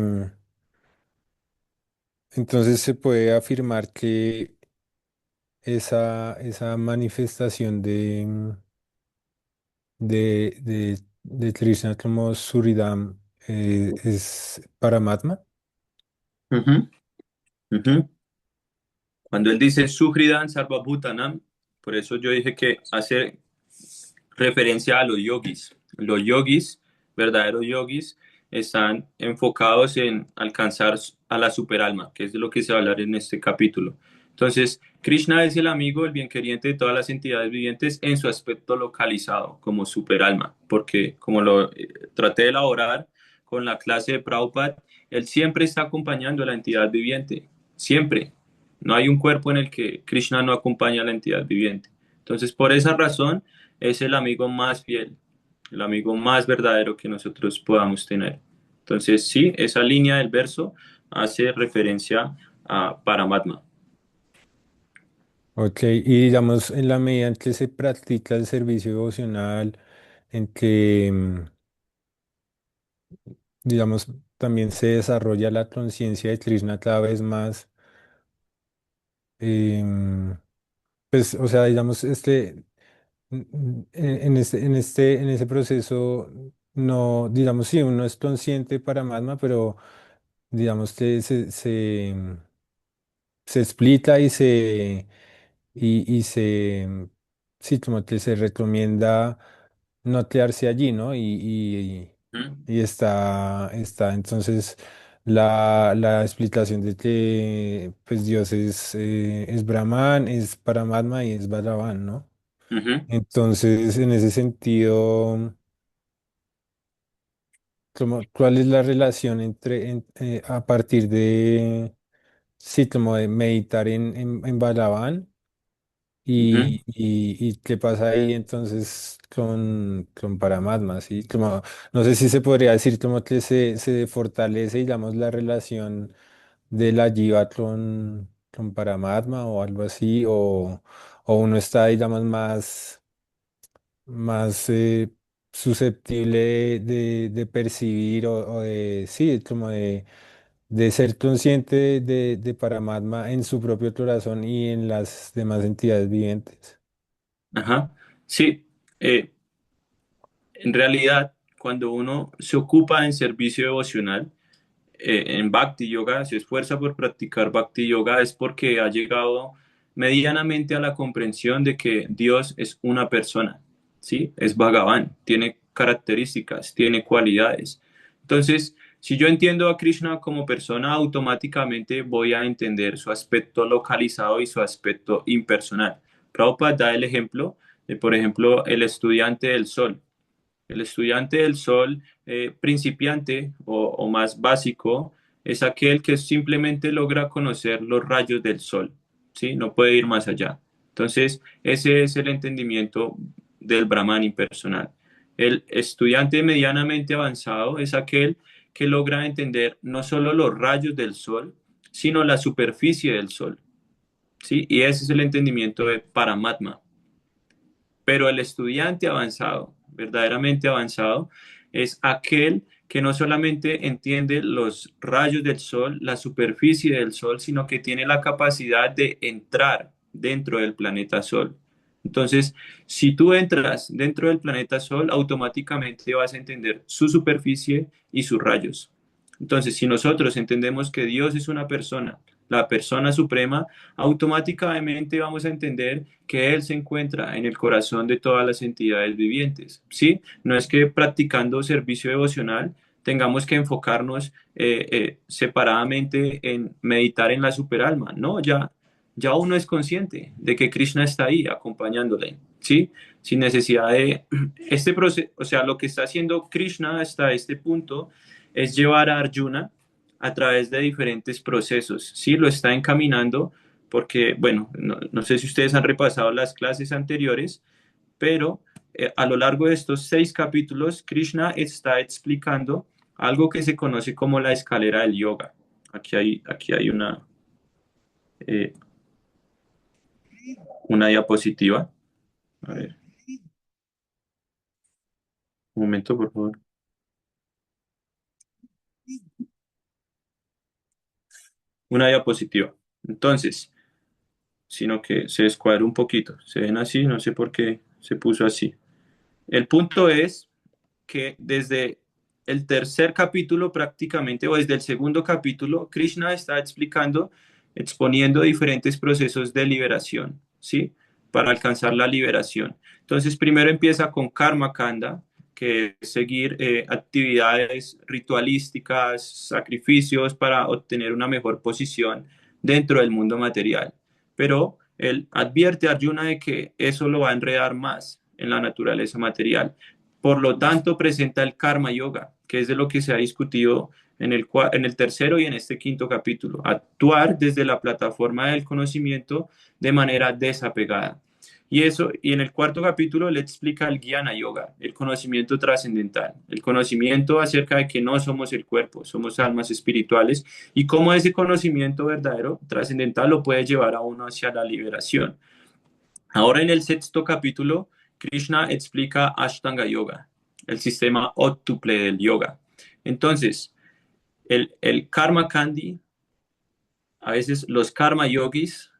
entonces se puede afirmar que esa manifestación de Krishna como Suridam es Paramatma. Ujú, ujú. Cuando él dice Suhridan Sarvabhutanam, por eso yo dije que hace referencia a los yogis. Los yogis, verdaderos yogis, están enfocados en alcanzar a la superalma, que es de lo que se va a hablar en este capítulo. Entonces, Krishna es el amigo, el bienqueriente de todas las entidades vivientes en su aspecto localizado, como superalma, porque como lo traté de elaborar con la clase de Prabhupada, él siempre está acompañando a la entidad viviente, siempre. No hay un cuerpo en el que Krishna no acompaña a la entidad viviente. Entonces, por esa razón, es el amigo más fiel, el amigo más verdadero que nosotros podamos tener. Entonces, sí, esa línea del verso hace referencia a Paramatma. Ok, y digamos, en la medida en que se practica el servicio devocional, en que, digamos, también se desarrolla la conciencia de Krishna cada vez más, em, pues, o sea, digamos, en ese proceso, no, digamos, sí, uno es consciente para Magma, pero digamos que se explica y sí, como que se recomienda no quedarse allí, ¿no? ¿Mm? Y está entonces la explicación de que pues Dios es Brahman, es Paramatma y es Bhagavan, ¿no? Ujú, Entonces, en ese sentido, ¿cuál es la relación a partir sí, como de meditar en Bhagavan? ujú, Y qué pasa ahí entonces con Paramatma, ¿sí? Como, no sé si se podría decir como que se fortalece, digamos, la relación de la Jiva con Paramatma o algo así, o uno está, digamos, más susceptible de percibir o de, sí, como de ser consciente de Paramatma en su propio corazón y en las demás entidades vivientes. ajá. Sí, en realidad, cuando uno se ocupa en servicio devocional, en Bhakti Yoga, se esfuerza por practicar Bhakti Yoga, es porque ha llegado medianamente a la comprensión de que Dios es una persona, ¿sí? Es Bhagavan, tiene características, tiene cualidades. Entonces, si yo entiendo a Krishna como persona, automáticamente voy a entender su aspecto localizado y su aspecto impersonal. Prabhupada da el ejemplo de, por ejemplo, el estudiante del sol. El estudiante del sol principiante o más básico es aquel que simplemente logra conocer los rayos del sol, ¿sí? No puede ir más allá. Entonces, ese es el entendimiento del Brahman impersonal. El estudiante medianamente avanzado es aquel que logra entender no solo los rayos del sol, sino la superficie del sol, ¿sí? Y ese es el entendimiento de Paramatma. Pero el estudiante avanzado, verdaderamente avanzado, es aquel que no solamente entiende los rayos del sol, la superficie del sol, sino que tiene la capacidad de entrar dentro del planeta Sol. Entonces, si tú entras dentro del planeta Sol, automáticamente vas a entender su superficie y sus rayos. Entonces, si nosotros entendemos que Dios es una persona, la persona suprema, automáticamente vamos a entender que Él se encuentra en el corazón de todas las entidades vivientes, ¿sí? No es que practicando servicio devocional tengamos que enfocarnos separadamente en meditar en la superalma, no, ya uno es consciente de que Krishna está ahí acompañándole, ¿sí? Sin necesidad de este proceso, o sea, lo que está haciendo Krishna hasta este punto es llevar a Arjuna a través de diferentes procesos, ¿sí? Lo está encaminando porque, bueno, no sé si ustedes han repasado las clases anteriores, pero a lo largo de estos 6 capítulos, Krishna está explicando algo que se conoce como la escalera del yoga. Aquí hay eh, una diapositiva. A ver, un momento, por favor. Una diapositiva. Entonces, sino que se descuadra un poquito. Se ven así, no sé por qué se puso así. El punto es que desde el tercer capítulo prácticamente, o desde el segundo capítulo, Krishna está explicando, exponiendo diferentes procesos de liberación, ¿sí? Para alcanzar la liberación. Entonces, primero empieza con Karma Kanda, que es seguir actividades ritualísticas, sacrificios para obtener una mejor posición dentro del mundo material. Pero él advierte a Arjuna de que eso lo va a enredar más en la naturaleza material. Por lo tanto, presenta el Karma Yoga, que es de lo que se ha discutido en el tercero y en este quinto capítulo. Actuar desde la plataforma del conocimiento de manera desapegada. Y en el cuarto capítulo le explica el Jnana Yoga, el conocimiento trascendental, el conocimiento acerca de que no somos el cuerpo, somos almas espirituales y cómo ese conocimiento verdadero, trascendental, lo puede llevar a uno hacia la liberación. Ahora en el sexto capítulo, Krishna explica Ashtanga Yoga, el sistema óctuple del yoga. Entonces, el Karma Kandi, a veces los Karma Yogis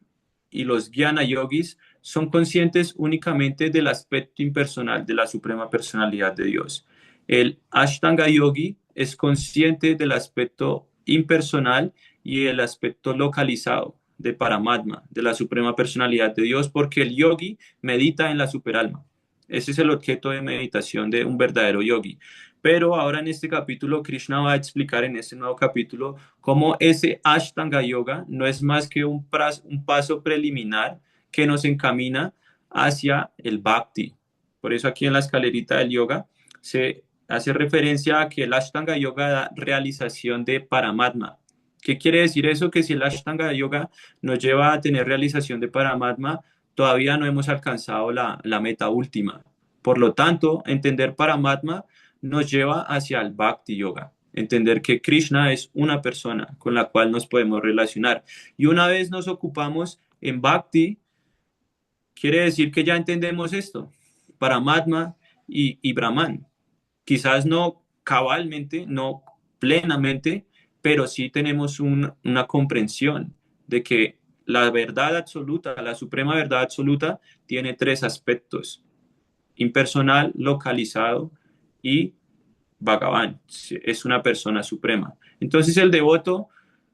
y los Jnana Yogis son conscientes únicamente del aspecto impersonal de la suprema personalidad de Dios. El Ashtanga Yogi es consciente del aspecto impersonal y el aspecto localizado de Paramatma, de la suprema personalidad de Dios, porque el yogi medita en la superalma. Ese es el objeto de meditación de un verdadero yogi. Pero ahora en este capítulo, Krishna va a explicar en este nuevo capítulo cómo ese Ashtanga Yoga no es más que un paso preliminar que nos encamina hacia el Bhakti. Por eso aquí en la escalerita del yoga se hace referencia a que el Ashtanga Yoga da realización de Paramatma. ¿Qué quiere decir eso? Que si el Ashtanga Yoga nos lleva a tener realización de Paramatma, todavía no hemos alcanzado la meta última. Por lo tanto, entender Paramatma nos lleva hacia el Bhakti Yoga. Entender que Krishna es una persona con la cual nos podemos relacionar. Y una vez nos ocupamos en Bhakti, quiere decir que ya entendemos esto, Paramatma y Brahman. Quizás no cabalmente, no plenamente, pero sí tenemos una comprensión de que la verdad absoluta, la suprema verdad absoluta, tiene tres aspectos: impersonal, localizado y Bhagavan. Es una persona suprema. Entonces el devoto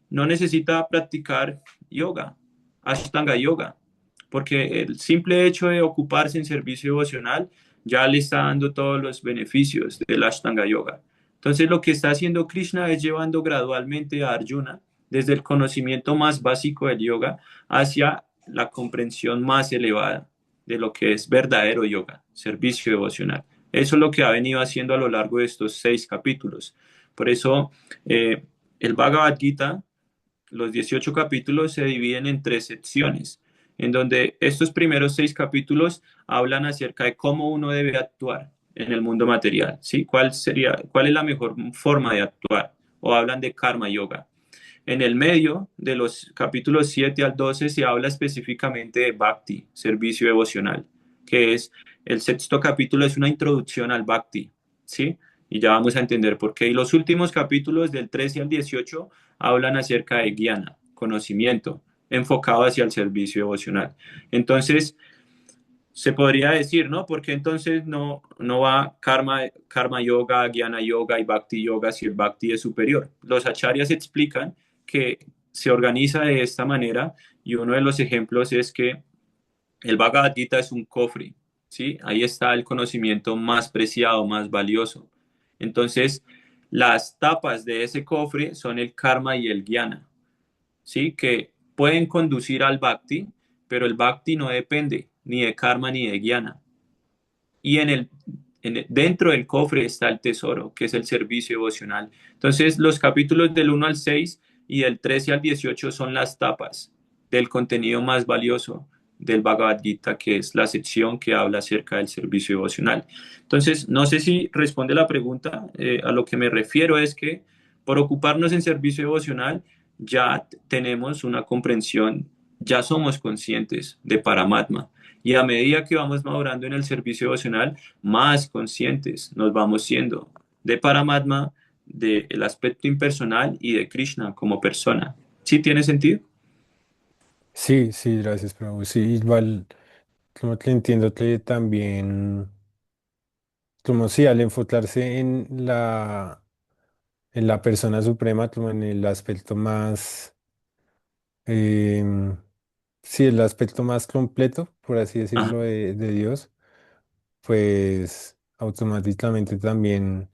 no necesita practicar yoga, Ashtanga Yoga, porque el simple hecho de ocuparse en servicio devocional ya le está dando todos los beneficios del Ashtanga Yoga. Entonces lo que está haciendo Krishna es llevando gradualmente a Arjuna desde el conocimiento más básico del yoga hacia la comprensión más elevada de lo que es verdadero yoga, servicio devocional. Eso es lo que ha venido haciendo a lo largo de estos 6 capítulos. Por eso el Bhagavad Gita, los 18 capítulos se dividen en 3 secciones, en donde estos primeros 6 capítulos hablan acerca de cómo uno debe actuar en el mundo material, ¿sí? ¿Cuál es la mejor forma de actuar? O hablan de karma yoga. En el medio de los capítulos 7 al 12 se habla específicamente de bhakti, servicio devocional, que es el sexto capítulo, es una introducción al bhakti, ¿sí? Y ya vamos a entender por qué. Y los últimos capítulos del 13 al 18 hablan acerca de jnana, conocimiento, enfocado hacia el servicio devocional. Entonces, se podría decir, ¿no? Porque entonces no va karma yoga, jnana yoga y bhakti yoga si el bhakti es superior. Los acharyas explican que se organiza de esta manera y uno de los ejemplos es que el Bhagavad Gita es un cofre, ¿sí? Ahí está el conocimiento más preciado, más valioso. Entonces, las tapas de ese cofre son el karma y el jnana, ¿sí? Que pueden conducir al bhakti, pero el bhakti no depende ni de karma ni de jnana. Y dentro del cofre está el tesoro, que es el servicio devocional. Entonces, los capítulos del 1 al 6 y del 13 al 18 son las tapas del contenido más valioso del Bhagavad Gita, que es la sección que habla acerca del servicio devocional. Entonces, no sé si responde la pregunta. A lo que me refiero es que por ocuparnos en servicio devocional ya tenemos una comprensión, ya somos conscientes de Paramatma. Y a medida que vamos madurando en el servicio devocional, más conscientes nos vamos siendo de Paramatma, del aspecto impersonal y de Krishna como persona. ¿Sí tiene sentido? Sí, sí, gracias, Prabhu. Sí, igual, como te entiendo que también, como sí, al enfocarse en la persona suprema, como en el aspecto más, em, sí, el aspecto más completo, por así Ajá. decirlo, de Dios, pues. automáticamente también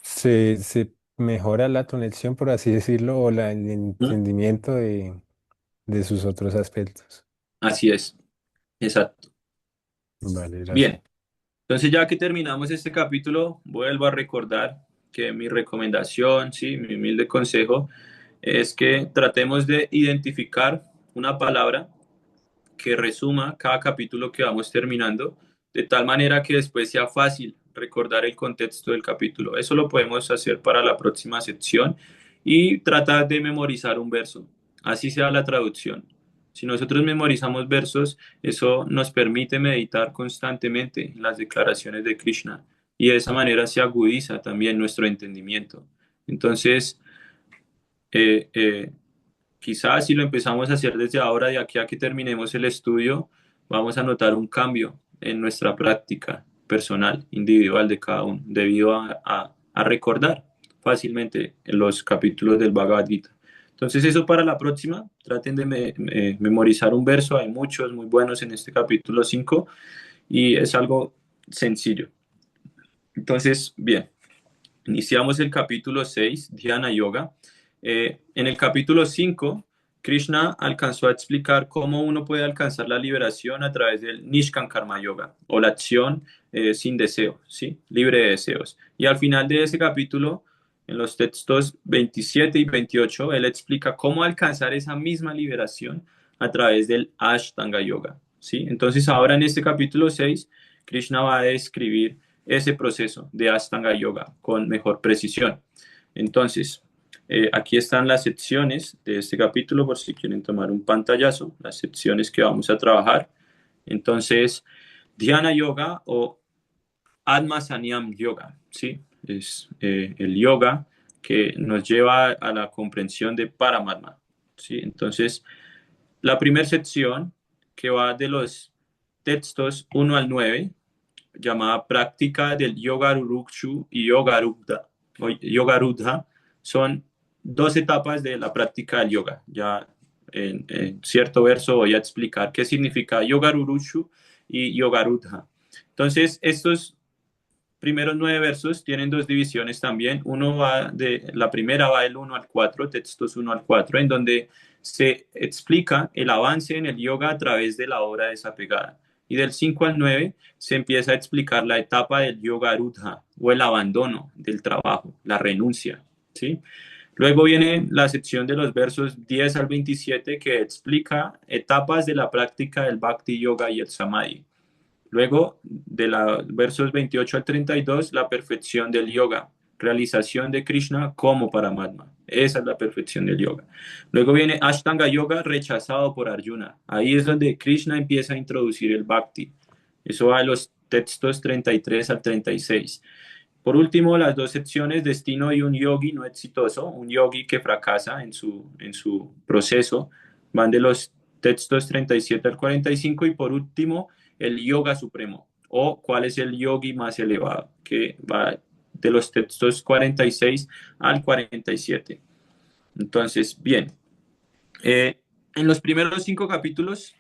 se mejora la conexión, por así decirlo, o el ¿Mm? entendimiento de sus otros aspectos. Así es, exacto. Vale, gracias. Bien, entonces ya que terminamos este capítulo, vuelvo a recordar que mi recomendación, sí, mi humilde consejo es que tratemos de identificar una palabra que resuma cada capítulo que vamos terminando, de tal manera que después sea fácil recordar el contexto del capítulo. Eso lo podemos hacer para la próxima sección y tratar de memorizar un verso, así sea la traducción. Si nosotros memorizamos versos, eso nos permite meditar constantemente en las declaraciones de Krishna y de esa manera se agudiza también nuestro entendimiento. Entonces, eh, eh, quizás si lo empezamos a hacer desde ahora, de aquí a que terminemos el estudio, vamos a notar un cambio en nuestra práctica personal, individual de cada uno, debido a recordar fácilmente los capítulos del Bhagavad Gita. Entonces eso para la próxima, traten de memorizar un verso, hay muchos muy buenos en este capítulo 5 y es algo sencillo. Entonces, bien. Iniciamos el capítulo 6, Dhyana Yoga. En el capítulo 5, Krishna alcanzó a explicar cómo uno puede alcanzar la liberación a través del Nishkan Karma Yoga, o la acción sin deseo, ¿sí? Libre de deseos. Y al final de ese capítulo, en los textos 27 y 28, él explica cómo alcanzar esa misma liberación a través del Ashtanga Yoga, ¿sí? Entonces ahora en este capítulo 6, Krishna va a describir ese proceso de Ashtanga Yoga con mejor precisión. Entonces, aquí están las secciones de este capítulo por si quieren tomar un pantallazo, las secciones que vamos a trabajar. Entonces, Dhyana Yoga o Atma Sanyam Yoga, ¿sí? Es el yoga que nos lleva a la comprensión de Paramatma, ¿sí? Entonces, la primera sección que va de los textos 1 al 9 llamada práctica del Yoga Rukshu y Yoga Rudha, son dos etapas de la práctica del yoga. Ya en cierto verso voy a explicar qué significa Yoga Rukshu y Yoga Rudha. Entonces, estos primeros 9 versos tienen dos divisiones también. La primera va del 1 al 4, textos 1 al 4, en donde se explica el avance en el yoga a través de la obra desapegada. Y del 5 al 9 se empieza a explicar la etapa del yoga rudha o el abandono del trabajo, la renuncia, ¿sí? Luego viene la sección de los versos 10 al 27 que explica etapas de la práctica del bhakti yoga y el samadhi. Luego, de los versos 28 al 32, la perfección del yoga, realización de Krishna como Paramatma. Esa es la perfección del yoga. Luego viene Ashtanga Yoga, rechazado por Arjuna. Ahí es donde Krishna empieza a introducir el bhakti. Eso va a los textos 33 al 36. Por último, las dos secciones, destino de un yogi no exitoso, un yogi que fracasa en su proceso, van de los textos 37 al 45 y por último, el yoga supremo o cuál es el yogi más elevado, que va de los textos 46 al 47. Entonces, bien, en los primeros 5 capítulos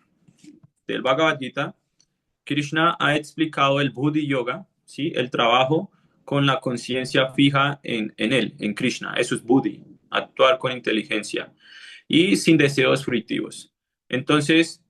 del Bhagavad Gita, Krishna ha explicado el Buddhi Yoga, ¿sí? El trabajo con la conciencia fija en él, en Krishna. Eso es Buddhi, actuar con inteligencia y sin deseos fruitivos. Entonces,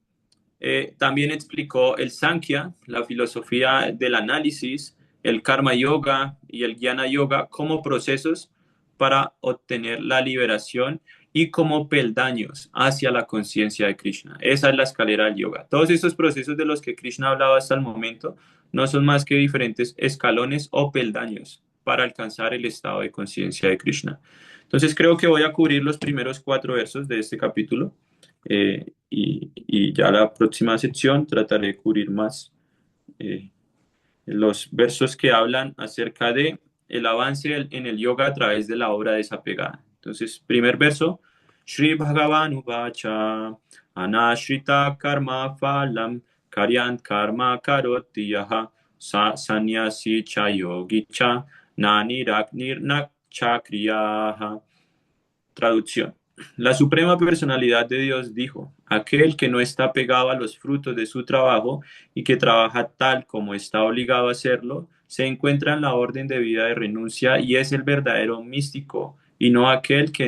también explicó el Sankhya, la filosofía del análisis, el Karma Yoga y el Jnana Yoga como procesos para obtener la liberación y como peldaños hacia la conciencia de Krishna. Esa es la escalera del yoga. Todos estos procesos de los que Krishna ha hablado hasta el momento no son más que diferentes escalones o peldaños para alcanzar el estado de conciencia de Krishna. Entonces creo que voy a cubrir los primeros 4 versos de este capítulo y ya la próxima sección trataré de cubrir más los versos que hablan acerca de el avance en el yoga a través de la obra desapegada. Entonces, primer verso, Shri Bhagavan Uvacha, Anashrita Karma Phalam, Karyant Karma Karoti Yaha, Sanyasi Cha Yogi Cha, Nani Ragnir Nak Chakriyaha. Traducción. La suprema personalidad de Dios dijo, aquel que no está pegado a los frutos de su trabajo y que trabaja tal como está obligado a hacerlo, se encuentra en la orden de vida de renuncia y es el verdadero místico y no aquel que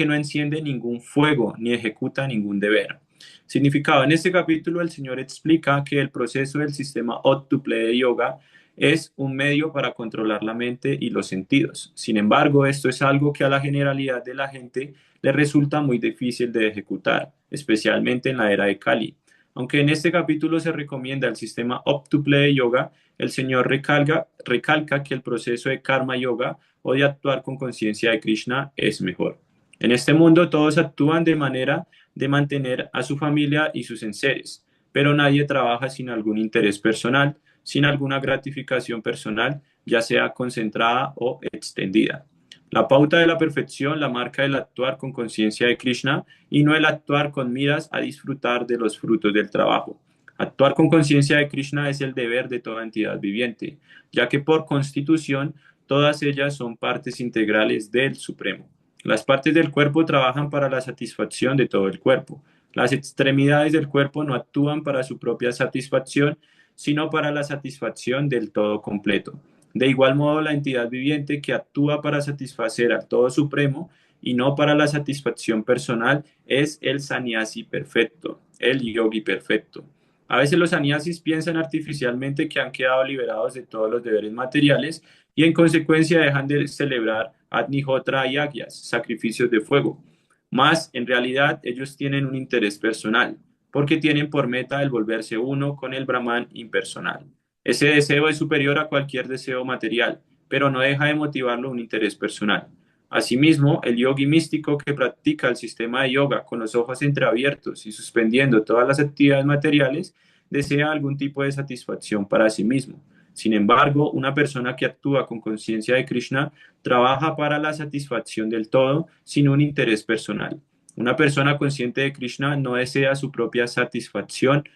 no enciende ningún fuego ni ejecuta ningún deber. Significado: en este capítulo el Señor explica que el proceso del sistema óctuple de yoga es un medio para controlar la mente y los sentidos. Sin embargo, esto es algo que a la generalidad de la gente le resulta muy difícil de ejecutar, especialmente en la era de Kali. Aunque en este capítulo se recomienda el sistema óctuple de yoga, el Señor recalca que el proceso de karma yoga o de actuar con conciencia de Krishna es mejor. En este mundo todos actúan de manera de mantener a su familia y sus enseres, pero nadie trabaja sin algún interés personal, sin alguna gratificación personal, ya sea concentrada o extendida. La pauta de la perfección la marca el actuar con conciencia de Krishna y no el actuar con miras a disfrutar de los frutos del trabajo. Actuar con conciencia de Krishna es el deber de toda entidad viviente, ya que por constitución todas ellas son partes integrales del Supremo. Las partes del cuerpo trabajan para la satisfacción de todo el cuerpo. Las extremidades del cuerpo no actúan para su propia satisfacción, sino para la satisfacción del todo completo. De igual modo, la entidad viviente que actúa para satisfacer al todo supremo y no para la satisfacción personal es el sannyasi perfecto, el yogi perfecto. A veces los sannyasis piensan artificialmente que han quedado liberados de todos los deberes materiales y en consecuencia dejan de celebrar Agnihotra y Yagyas, sacrificios de fuego. Mas en realidad ellos tienen un interés personal, porque tienen por meta el volverse uno con el Brahman impersonal. Ese deseo es superior a cualquier deseo material, pero no deja de motivarlo un interés personal. Asimismo, el yogi místico que practica el sistema de yoga con los ojos entreabiertos y suspendiendo todas las actividades materiales, desea algún tipo de satisfacción para sí mismo. Sin embargo, una persona que actúa con conciencia de Krishna trabaja para la satisfacción del todo sin un interés personal. Una persona consciente de Krishna no desea su propia satisfacción.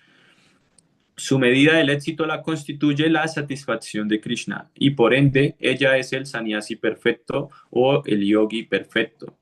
Su medida del éxito la constituye la satisfacción de Krishna y por ende ella es el sannyasi perfecto o el yogi perfecto.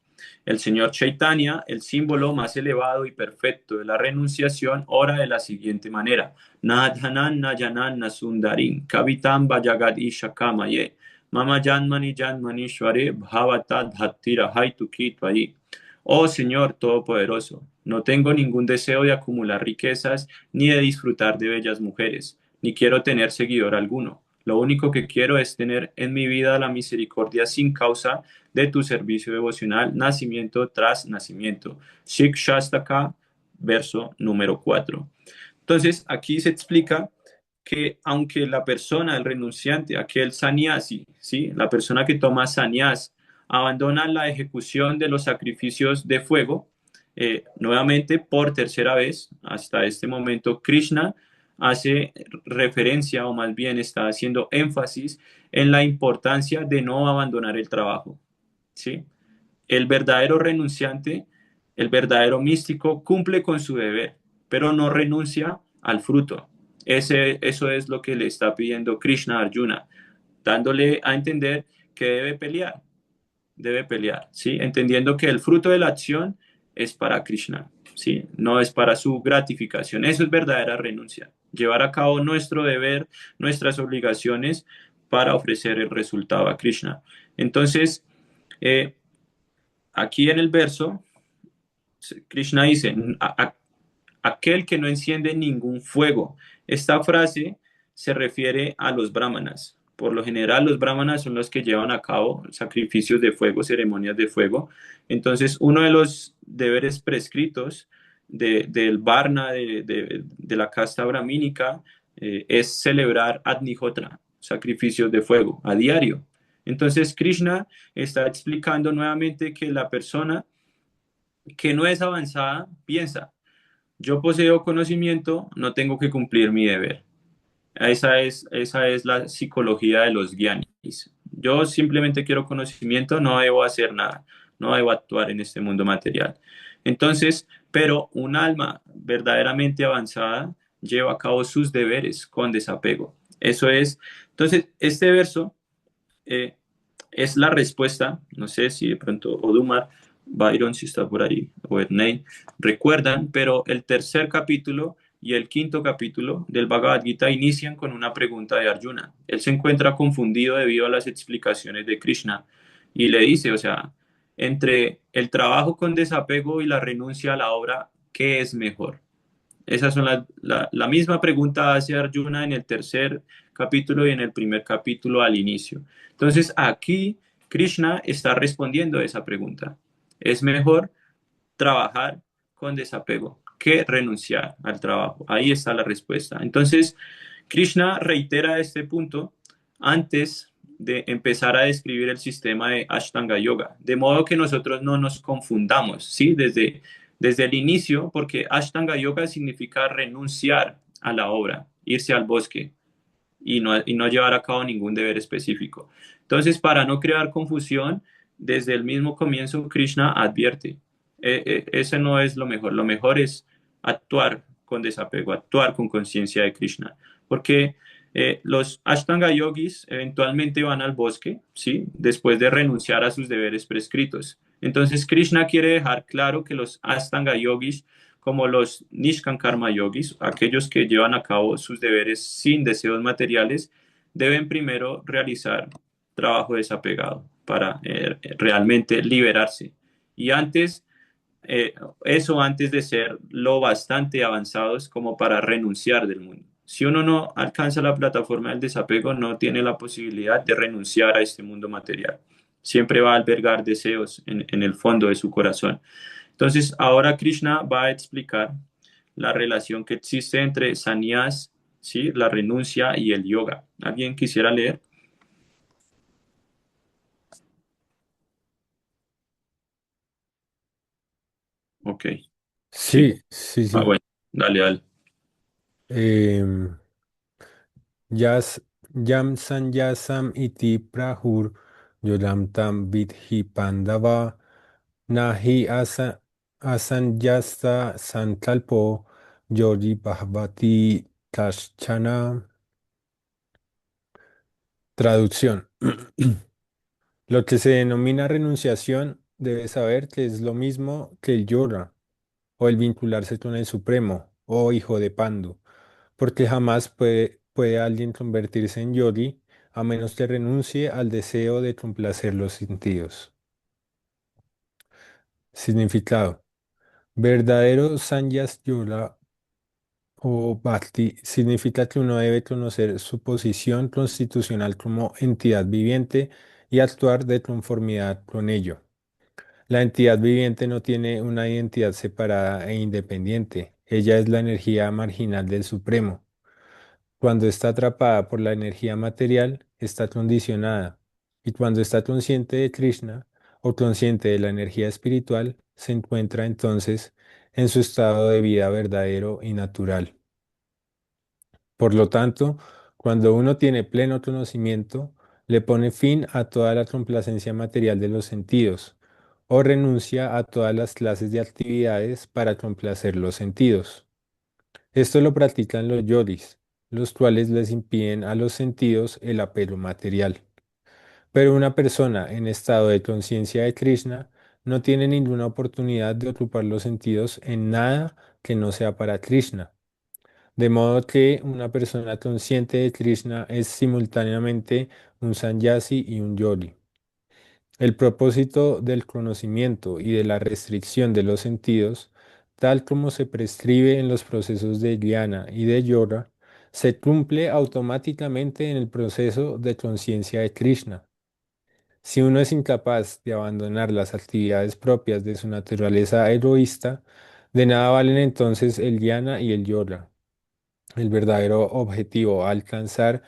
El señor Chaitanya, el símbolo más elevado y perfecto de la renunciación, ora de la siguiente manera: Nadhanan najanana sundarim kavitam vajagat ishakamaye mama janmani janmanishware bhavata dhattira haituki tvayi. Oh Señor Todopoderoso, no tengo ningún deseo de acumular riquezas ni de disfrutar de bellas mujeres, ni quiero tener seguidor alguno. Lo único que quiero es tener en mi vida la misericordia sin causa de tu servicio devocional, nacimiento tras nacimiento. Shikshastaka, verso número 4. Entonces, aquí se explica que aunque la persona, el renunciante, aquel sannyasi, ¿sí? La persona que toma sannyas, abandona la ejecución de los sacrificios de fuego, nuevamente por tercera vez, hasta este momento, Krishna hace referencia, o más bien está haciendo énfasis en la importancia de no abandonar el trabajo, ¿sí? El verdadero renunciante, el verdadero místico, cumple con su deber, pero no renuncia al fruto. Eso es lo que le está pidiendo Krishna a Arjuna, dándole a entender que debe pelear, ¿sí? Entendiendo que el fruto de la acción es para Krishna, ¿sí? No es para su gratificación. Eso es verdadera renuncia. Llevar a cabo nuestro deber, nuestras obligaciones para ofrecer el resultado a Krishna. Entonces, aquí en el verso, Krishna dice, aquel que no enciende ningún fuego. Esta frase se refiere a los brahmanas. Por lo general, los brahmanas son los que llevan a cabo sacrificios de fuego, ceremonias de fuego. Entonces, uno de los deberes prescritos del varna, de la casta brahmínica, es celebrar Agnihotra, sacrificios de fuego, a diario. Entonces, Krishna está explicando nuevamente que la persona que no es avanzada piensa: yo poseo conocimiento, no tengo que cumplir mi deber. Esa es la psicología de los gyanis. Yo simplemente quiero conocimiento, no debo hacer nada, no debo actuar en este mundo material. Entonces, pero un alma verdaderamente avanzada lleva a cabo sus deberes con desapego. Eso es. Entonces, este verso es la respuesta, no sé si de pronto Odumar, Byron, si está por ahí, o Ernei, recuerdan, pero el tercer capítulo y el quinto capítulo del Bhagavad Gita inician con una pregunta de Arjuna. Él se encuentra confundido debido a las explicaciones de Krishna y le dice, o sea, entre el trabajo con desapego y la renuncia a la obra, ¿qué es mejor? Esas son la misma pregunta hace Arjuna en el tercer capítulo y en el primer capítulo al inicio. Entonces aquí Krishna está respondiendo a esa pregunta. Es mejor trabajar con desapego que renunciar al trabajo. Ahí está la respuesta. Entonces Krishna reitera este punto antes de empezar a describir el sistema de Ashtanga Yoga, de modo que nosotros no nos confundamos, ¿sí? Desde el inicio, porque Ashtanga Yoga significa renunciar a la obra, irse al bosque y no llevar a cabo ningún deber específico. Entonces, para no crear confusión, desde el mismo comienzo Krishna advierte, ese no es lo mejor es actuar con desapego, actuar con conciencia de Krishna, porque los Ashtanga yogis eventualmente van al bosque, ¿sí? Después de renunciar a sus deberes prescritos. Entonces Krishna quiere dejar claro que los Ashtanga yogis, como los Nishkan Karma yogis, aquellos que llevan a cabo sus deberes sin deseos materiales, deben primero realizar trabajo desapegado para realmente liberarse. Y eh, eso antes de ser lo bastante avanzados como para renunciar del mundo. Si uno no alcanza la plataforma del desapego, no tiene la posibilidad de renunciar a este mundo material. Siempre va a albergar deseos en el fondo de su corazón. Entonces, ahora Krishna va a explicar la relación que existe entre sannyas, ¿sí? La renuncia y el yoga. ¿Alguien quisiera leer? Ok, sí. Sí, sí, Ah, sí. bueno, dale, dale. Em, Yas, Yam Sanyasam iti prahur Yodam tam vidhi pandava Nahi asanyasta sankalpo Yodi Bhagavati Kashchana. Traducción. Lo que se denomina renunciación debe saber que es lo mismo que el yoga o el vincularse con el Supremo o hijo de Pandu, porque jamás puede alguien convertirse en yogi a menos que renuncie al deseo de complacer los sentidos. Significado. Verdadero Sanyas Yoga o Bhakti significa que uno debe conocer su posición constitucional como entidad viviente y actuar de conformidad con ello. La entidad viviente no tiene una identidad separada e independiente. Ella es la energía marginal del Supremo. Cuando está atrapada por la energía material, está condicionada. Y cuando está consciente de Krishna o consciente de la energía espiritual, se encuentra entonces en su estado de vida verdadero y natural. Por lo tanto, cuando uno tiene pleno conocimiento, le pone fin a toda la complacencia material de los sentidos o renuncia a todas las clases de actividades para complacer los sentidos. Esto lo practican los yogis, los cuales les impiden a los sentidos el apego material. Pero una persona en estado de conciencia de Krishna no tiene ninguna oportunidad de ocupar los sentidos en nada que no sea para Krishna. De modo que una persona consciente de Krishna es simultáneamente un sannyasi y un yogi. El propósito del conocimiento y de la restricción de los sentidos, tal como se prescribe en los procesos de jnana y de yoga, se cumple automáticamente en el proceso de conciencia de Krishna. Si uno es incapaz de abandonar las actividades propias de su naturaleza egoísta, de nada valen entonces el jnana y el yoga. El verdadero objetivo a alcanzar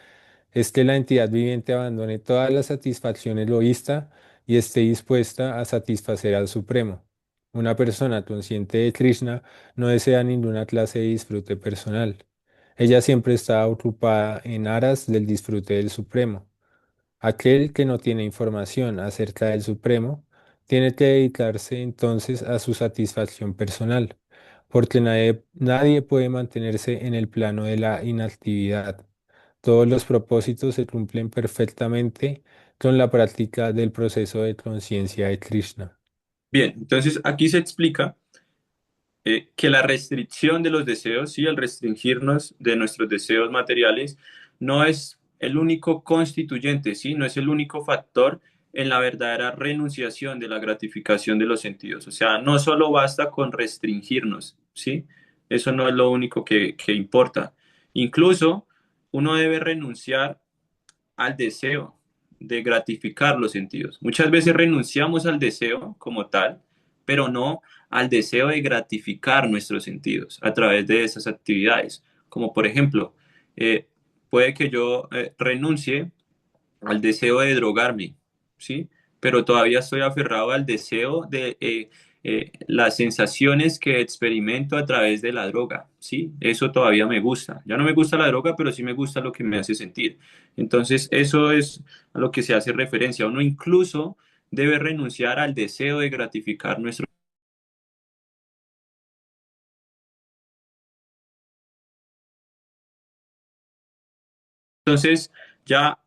es que la entidad viviente abandone toda la satisfacción egoísta y esté dispuesta a satisfacer al Supremo. Una persona consciente de Krishna no desea ninguna clase de disfrute personal. Ella siempre está ocupada en aras del disfrute del Supremo. Aquel que no tiene información acerca del Supremo tiene que dedicarse entonces a su satisfacción personal, porque nadie puede mantenerse en el plano de la inactividad. Todos los propósitos se cumplen perfectamente con la práctica del proceso de conciencia de Krishna. Bien, entonces aquí se explica que la restricción de los deseos, sí, el restringirnos de nuestros deseos materiales, no es el único constituyente, sí, no es el único factor en la verdadera renunciación de la gratificación de los sentidos. O sea, no solo basta con restringirnos, sí, eso no es lo único que importa. Incluso uno debe renunciar al deseo de gratificar los sentidos. Muchas veces renunciamos al deseo como tal, pero no al deseo de gratificar nuestros sentidos a través de esas actividades. Como por ejemplo, eh, puede que yo renuncie al deseo de drogarme, ¿sí? Pero todavía estoy aferrado al deseo de las sensaciones que experimento a través de la droga, ¿sí? Eso todavía me gusta. Ya no me gusta la droga, pero sí me gusta lo que me hace sentir. Entonces, eso es a lo que se hace referencia. Uno incluso debe renunciar al deseo de gratificar nuestro. Entonces, ya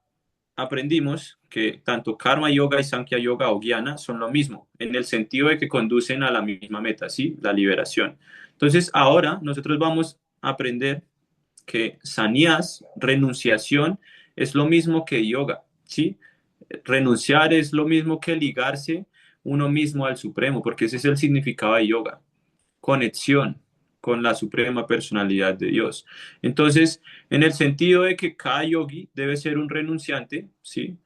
aprendimos que tanto Karma Yoga y Sankhya Yoga o Jnana son lo mismo, en el sentido de que conducen a la misma meta, ¿sí? La liberación. Entonces, ahora nosotros vamos a aprender que sannyas, renunciación, es lo mismo que yoga, ¿sí? Renunciar es lo mismo que ligarse uno mismo al Supremo, porque ese es el significado de yoga, conexión con la suprema personalidad de Dios. Entonces, en el sentido de que cada yogi debe ser un renunciante, ¿sí?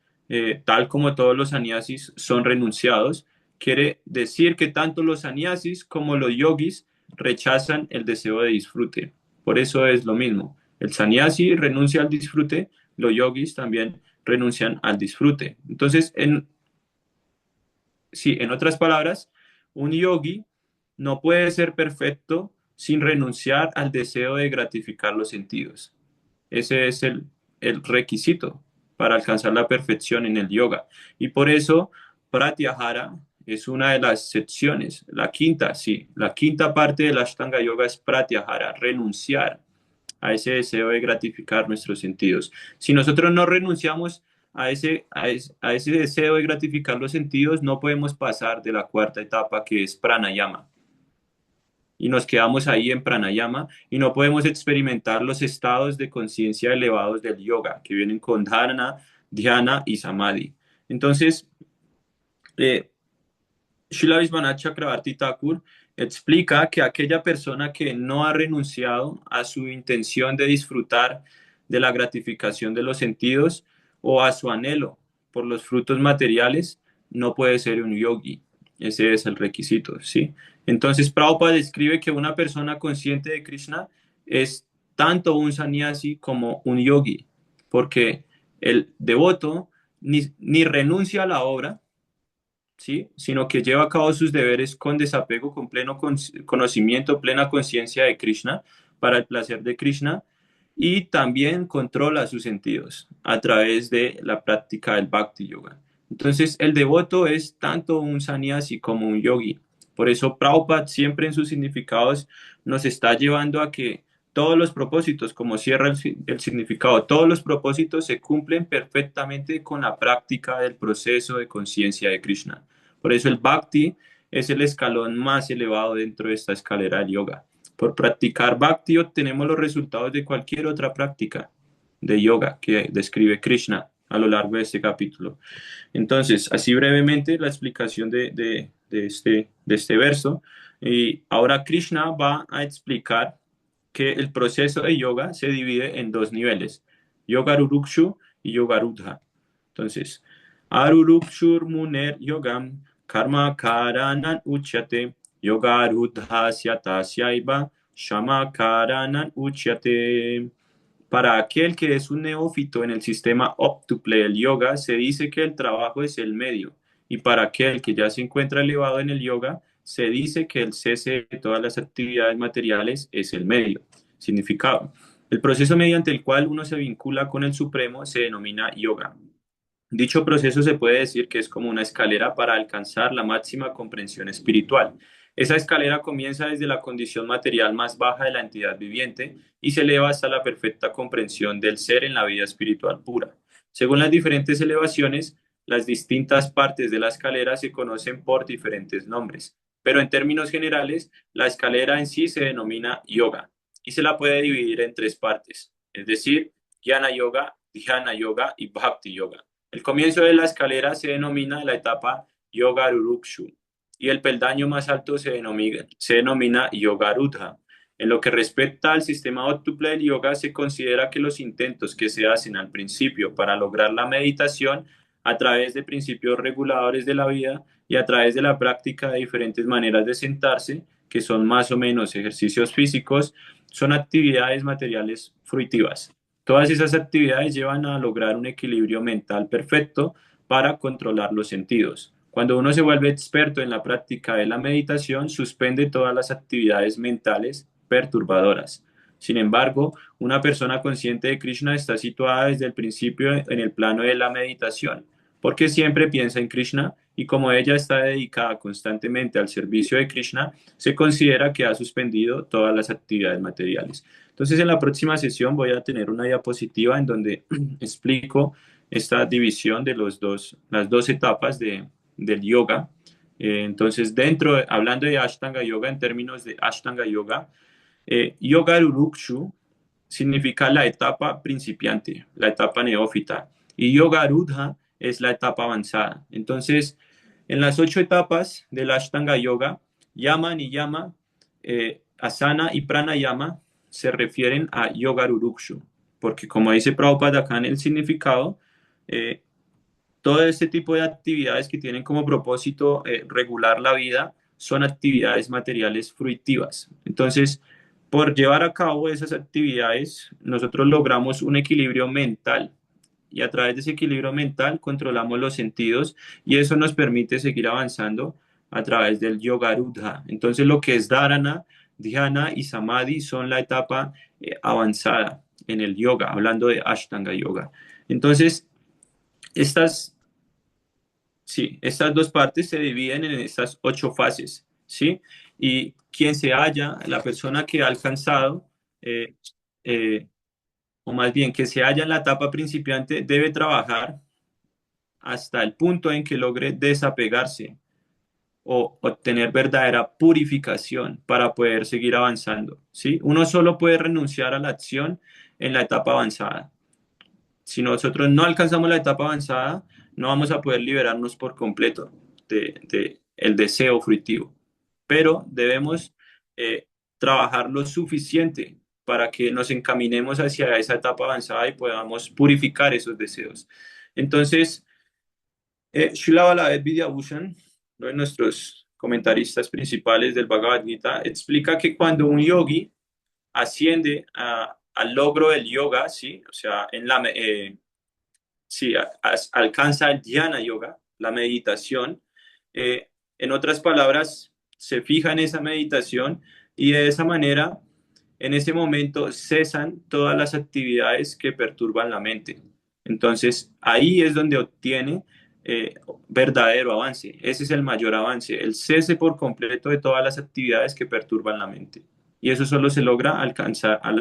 Tal como todos los sannyasis son renunciados, quiere decir que tanto los sannyasis como los yogis rechazan el deseo de disfrute. Por eso es lo mismo. El sannyasi renuncia al disfrute, los yogis también renuncian al disfrute. Entonces, sí, en otras palabras, un yogi no puede ser perfecto sin renunciar al deseo de gratificar los sentidos. Ese es el requisito para alcanzar la perfección en el yoga. Y por eso, Pratyahara es una de las secciones, la quinta, sí, la quinta parte del Ashtanga Yoga es Pratyahara, renunciar a ese deseo de gratificar nuestros sentidos. Si nosotros no renunciamos a ese deseo de gratificar los sentidos, no podemos pasar de la cuarta etapa que es pranayama. Y nos quedamos ahí en pranayama y no podemos experimentar los estados de conciencia elevados del yoga, que vienen con dharana, dhyana y samadhi. Entonces, eh, Srila Vishwanath Chakravarti Thakur explica que aquella persona que no ha renunciado a su intención de disfrutar de la gratificación de los sentidos o a su anhelo por los frutos materiales, no puede ser un yogi. Ese es el requisito, ¿sí? Entonces, Prabhupada describe que una persona consciente de Krishna es tanto un sannyasi como un yogi, porque el devoto ni renuncia a la obra, ¿sí? Sino que lleva a cabo sus deberes con desapego, con pleno conocimiento, plena conciencia de Krishna, para el placer de Krishna, y también controla sus sentidos a través de la práctica del Bhakti Yoga. Entonces, el devoto es tanto un sannyasi como un yogi. Por eso, Prabhupada siempre en sus significados nos está llevando a que todos los propósitos, como cierra el significado, todos los propósitos se cumplen perfectamente con la práctica del proceso de conciencia de Krishna. Por eso el Bhakti es el escalón más elevado dentro de esta escalera del yoga. Por practicar Bhakti obtenemos los resultados de cualquier otra práctica de yoga que describe Krishna a lo largo de este capítulo. Entonces, así brevemente la explicación de este verso. Y ahora Krishna va a explicar que el proceso de yoga se divide en dos niveles, Yoga Rurukshu y Yoga Rudha. Entonces, Arurukshur Muner Yogam Karma Karanan Uchyate Yoga Rudha Syaiva Shama Karanan Uchyate. Para aquel que es un neófito en el sistema óptuple del yoga, se dice que el trabajo es el medio. Y para aquel que ya se encuentra elevado en el yoga, se dice que el cese de todas las actividades materiales es el medio. Significado. El proceso mediante el cual uno se vincula con el Supremo se denomina yoga. Dicho proceso se puede decir que es como una escalera para alcanzar la máxima comprensión espiritual. Esa escalera comienza desde la condición material más baja de la entidad viviente y se eleva hasta la perfecta comprensión del ser en la vida espiritual pura. Según las diferentes elevaciones, las distintas partes de la escalera se conocen por diferentes nombres, pero en términos generales, la escalera en sí se denomina yoga y se la puede dividir en tres partes, es decir, Jnana Yoga, Dhyana Yoga y Bhakti Yoga. El comienzo de la escalera se denomina la etapa Yoga Rurukshu y el peldaño más alto se denomina Yoga Rudha. En lo que respecta al sistema óctuple del yoga, se considera que los intentos que se hacen al principio para lograr la meditación a través de principios reguladores de la vida y a través de la práctica de diferentes maneras de sentarse, que son más o menos ejercicios físicos, son actividades materiales fruitivas. Todas esas actividades llevan a lograr un equilibrio mental perfecto para controlar los sentidos. Cuando uno se vuelve experto en la práctica de la meditación, suspende todas las actividades mentales perturbadoras. Sin embargo, una persona consciente de Krishna está situada desde el principio en el plano de la meditación, porque siempre piensa en Krishna y como ella está dedicada constantemente al servicio de Krishna, se considera que ha suspendido todas las actividades materiales. Entonces, en la próxima sesión voy a tener una diapositiva en donde explico esta división de las dos etapas del yoga. Entonces, hablando de Ashtanga Yoga, en términos de Ashtanga Yoga, Yoga Rurukshu significa la etapa principiante, la etapa neófita, y Yoga Rudha es la etapa avanzada. Entonces, en las 8 etapas del Ashtanga Yoga, Yama, Niyama, Asana y Pranayama se refieren a Yoga Rurukshu, porque como dice Prabhupada acá en el significado, todo este tipo de actividades que tienen como propósito regular la vida son actividades materiales fruitivas. Entonces, por llevar a cabo esas actividades, nosotros logramos un equilibrio mental y a través de ese equilibrio mental controlamos los sentidos y eso nos permite seguir avanzando a través del Yoga Rudha. Entonces, lo que es Dharana, Dhyana y Samadhi son la etapa avanzada en el yoga, hablando de Ashtanga Yoga. Entonces, estas dos partes se dividen en estas 8 fases, ¿sí? Y quien se halla, la persona que ha alcanzado, eh, eh, o más bien que se halla en la etapa principiante, debe trabajar hasta el punto en que logre desapegarse o obtener verdadera purificación para poder seguir avanzando, ¿sí? Uno solo puede renunciar a la acción en la etapa avanzada. Si nosotros no alcanzamos la etapa avanzada, no vamos a poder liberarnos por completo de el deseo fruitivo. Pero debemos trabajar lo suficiente para que nos encaminemos hacia esa etapa avanzada y podamos purificar esos deseos. Entonces, Srila Baladev Vidyabhushan, uno de nuestros comentaristas principales del Bhagavad Gita, explica que cuando un yogi asciende al logro del yoga, ¿sí? O sea, sí, alcanza el dhyana yoga, la meditación. En otras palabras, se fija en esa meditación y de esa manera, en ese momento, cesan todas las actividades que perturban la mente. Entonces, ahí es donde obtiene verdadero avance. Ese es el mayor avance, el cese por completo de todas las actividades que perturban la mente. Y eso solo se logra al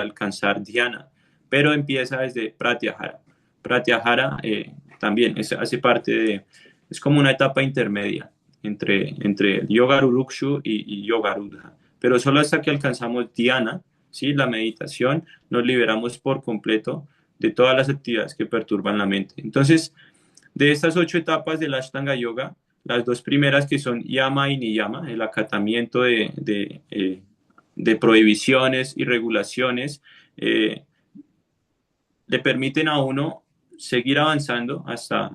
alcanzar dhyana, pero empieza desde pratyahara. Pratyahara también hace parte es como una etapa intermedia entre Yoga Rurukshu y Yoga Rudha. Pero solo hasta que alcanzamos dhyana, ¿sí? La meditación, nos liberamos por completo de todas las actividades que perturban la mente. Entonces, de estas 8 etapas del Ashtanga Yoga, las 2 primeras que son Yama y Niyama, el acatamiento de prohibiciones y regulaciones, le permiten a uno seguir avanzando hasta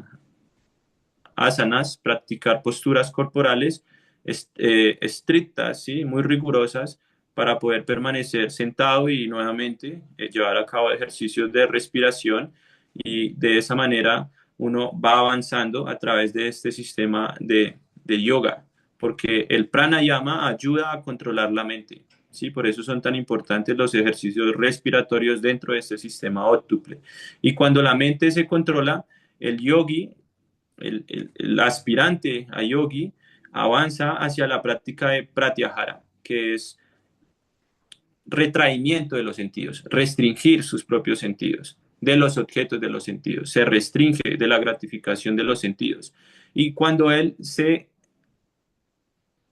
asanas, practicar posturas corporales estrictas, ¿sí? Muy rigurosas para poder permanecer sentado y nuevamente llevar a cabo ejercicios de respiración y de esa manera uno va avanzando a través de este sistema de yoga, porque el pranayama ayuda a controlar la mente. Sí, por eso son tan importantes los ejercicios respiratorios dentro de este sistema óctuple. Y cuando la mente se controla, el yogi, el aspirante a yogi, avanza hacia la práctica de pratyahara, que es retraimiento de los sentidos, restringir sus propios sentidos. de los objetos de los sentidos, se restringe de la gratificación de los sentidos. Y cuando él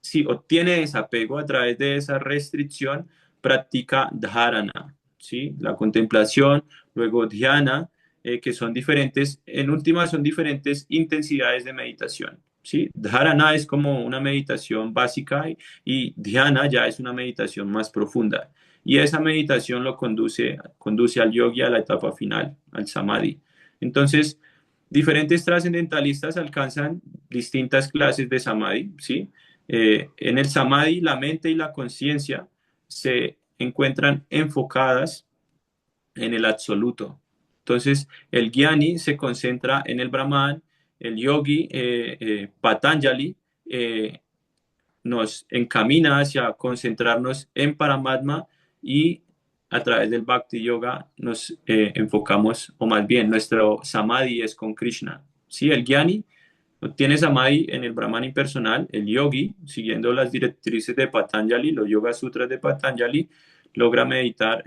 si obtiene desapego a través de esa restricción, practica dharana, ¿sí? La contemplación, luego dhyana, que son diferentes, en última son diferentes intensidades de meditación, ¿sí? Dharana es como una meditación básica y dhyana ya es una meditación más profunda. Y esa meditación lo conduce al yogi a la etapa final, al samadhi. Entonces, diferentes trascendentalistas alcanzan distintas clases de samadhi, ¿sí? En el samadhi, la mente y la conciencia se encuentran enfocadas en el absoluto. Entonces, el Gyani se concentra en el Brahman, el yogi Patanjali nos encamina hacia concentrarnos en Paramatma y a través del Bhakti Yoga nos enfocamos, o más bien, nuestro Samadhi es con Krishna. ¿Sí? El Gyani tiene Samadhi en el Brahman impersonal, el yogi, siguiendo las directrices de Patanjali, los Yoga Sutras de Patanjali, logra meditar,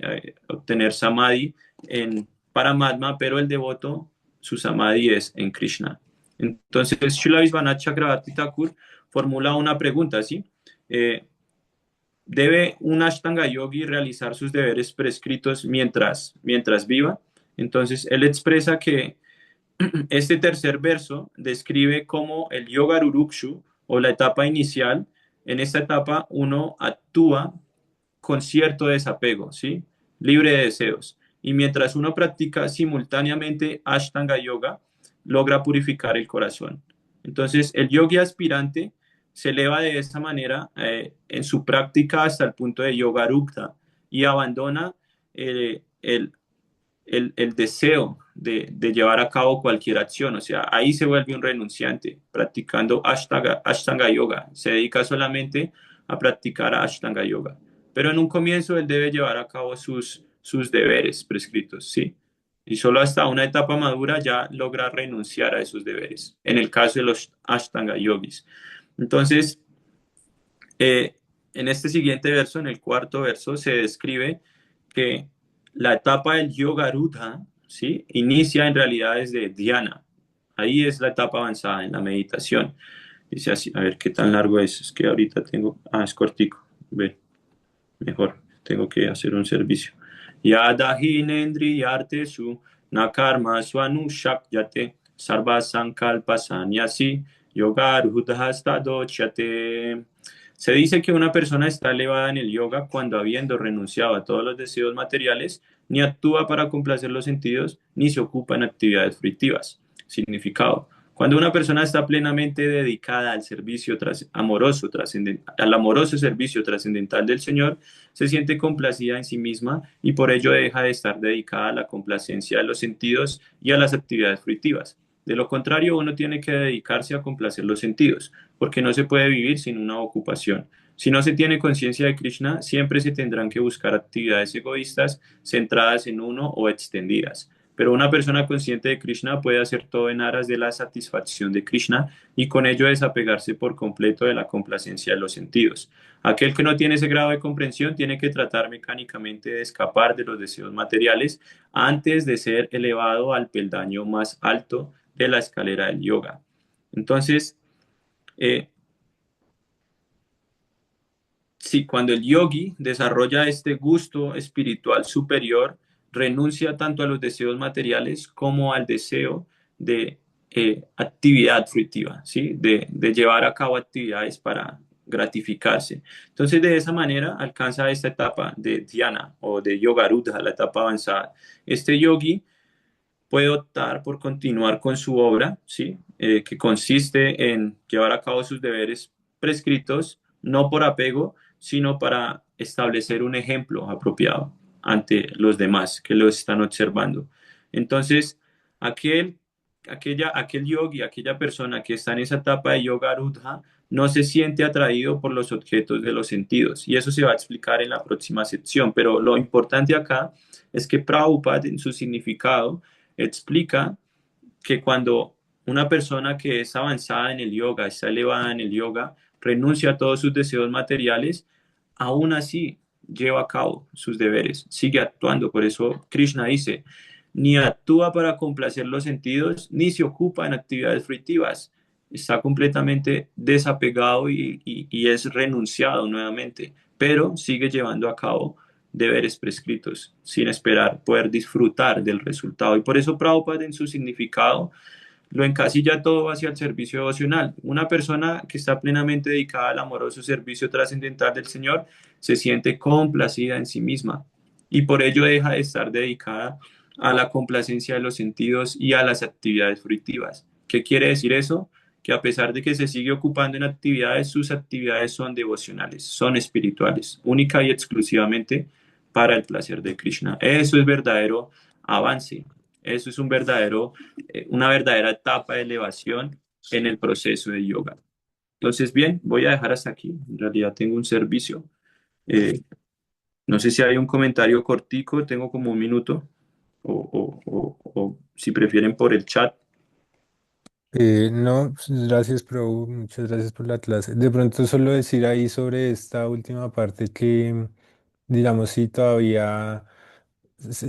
obtener Samadhi en Paramatma, pero el devoto, su Samadhi es en Krishna. Entonces, Srila Vishwanath Chakravarti Thakur formula una pregunta, ¿sí? ¿Debe un Ashtanga Yogi realizar sus deberes prescritos mientras viva? Entonces, él expresa que este tercer verso describe cómo el Yoga Rurukshu, o la etapa inicial, en esta etapa uno actúa con cierto desapego, ¿sí? Libre de deseos. Y mientras uno practica simultáneamente Ashtanga Yoga, logra purificar el corazón. Entonces, el yogi aspirante se eleva de esa manera en su práctica hasta el punto de Yoga Rukta y abandona el deseo de llevar a cabo cualquier acción. O sea, ahí se vuelve un renunciante practicando Ashtanga Yoga. Se dedica solamente a practicar Ashtanga Yoga. Pero en un comienzo él debe llevar a cabo sus deberes prescritos, ¿sí? Y solo hasta una etapa madura ya logra renunciar a esos deberes, en el caso de los Ashtanga Yogis. Entonces, en este siguiente verso, en el cuarto verso, se describe que la etapa del Yoga Rudha, ¿sí? Inicia en realidad desde Dhyana. Ahí es la etapa avanzada en la meditación. Dice así, a ver qué tan largo es que ahorita tengo, es cortico, ve, mejor, tengo que hacer un servicio. Yadahinendriyartesu nakarma swanushakjate sarva sankalpa sanyasi yoga rudhastadochyate. Se dice que una persona está elevada en el yoga cuando, habiendo renunciado a todos los deseos materiales, ni actúa para complacer los sentidos, ni se ocupa en actividades fructivas. Significado: cuando una persona está plenamente dedicada al servicio al amoroso servicio trascendental del Señor, se siente complacida en sí misma y por ello deja de estar dedicada a la complacencia de los sentidos y a las actividades fructivas. De lo contrario, uno tiene que dedicarse a complacer los sentidos, porque no se puede vivir sin una ocupación. Si no se tiene conciencia de Krishna, siempre se tendrán que buscar actividades egoístas centradas en uno o extendidas. Pero una persona consciente de Krishna puede hacer todo en aras de la satisfacción de Krishna y con ello desapegarse por completo de la complacencia de los sentidos. Aquel que no tiene ese grado de comprensión tiene que tratar mecánicamente de escapar de los deseos materiales antes de ser elevado al peldaño más alto de la escalera del yoga. Entonces, sí, cuando el yogi desarrolla este gusto espiritual superior, renuncia tanto a los deseos materiales como al deseo de actividad fructiva, ¿sí? De llevar a cabo actividades para gratificarse. Entonces, de esa manera alcanza esta etapa de dhyana o de yoga rudha, la etapa avanzada. Este yogi puede optar por continuar con su obra, ¿sí? Que consiste en llevar a cabo sus deberes prescritos, no por apego, sino para establecer un ejemplo apropiado ante los demás que lo están observando. Entonces, aquel yogi, aquella persona que está en esa etapa de yoga rudha, no se siente atraído por los objetos de los sentidos. Y eso se va a explicar en la próxima sección. Pero lo importante acá es que Prabhupada, en su significado, explica que cuando una persona que es avanzada en el yoga, está elevada en el yoga, renuncia a todos sus deseos materiales, aún así lleva a cabo sus deberes, sigue actuando. Por eso Krishna dice, ni actúa para complacer los sentidos, ni se ocupa en actividades fruitivas. Está completamente desapegado y es renunciado nuevamente, pero sigue llevando a cabo deberes prescritos sin esperar poder disfrutar del resultado. Y por eso Prabhupada en su significado lo encasilla todo hacia el servicio devocional. Una persona que está plenamente dedicada al amoroso servicio trascendental del Señor se siente complacida en sí misma y por ello deja de estar dedicada a la complacencia de los sentidos y a las actividades fruitivas. ¿Qué quiere decir eso? Que a pesar de que se sigue ocupando en actividades, sus actividades son devocionales, son espirituales, única y exclusivamente para el placer de Krishna. Eso es verdadero avance. Eso es una verdadera etapa de elevación en el proceso de yoga. Entonces, bien, voy a dejar hasta aquí. En realidad tengo un servicio. Eh, no sé si hay un comentario cortico, tengo como un minuto, o si prefieren por el chat. No, pues, gracias, Pro, muchas gracias por la clase. De pronto solo decir ahí sobre esta última parte que, digamos, si todavía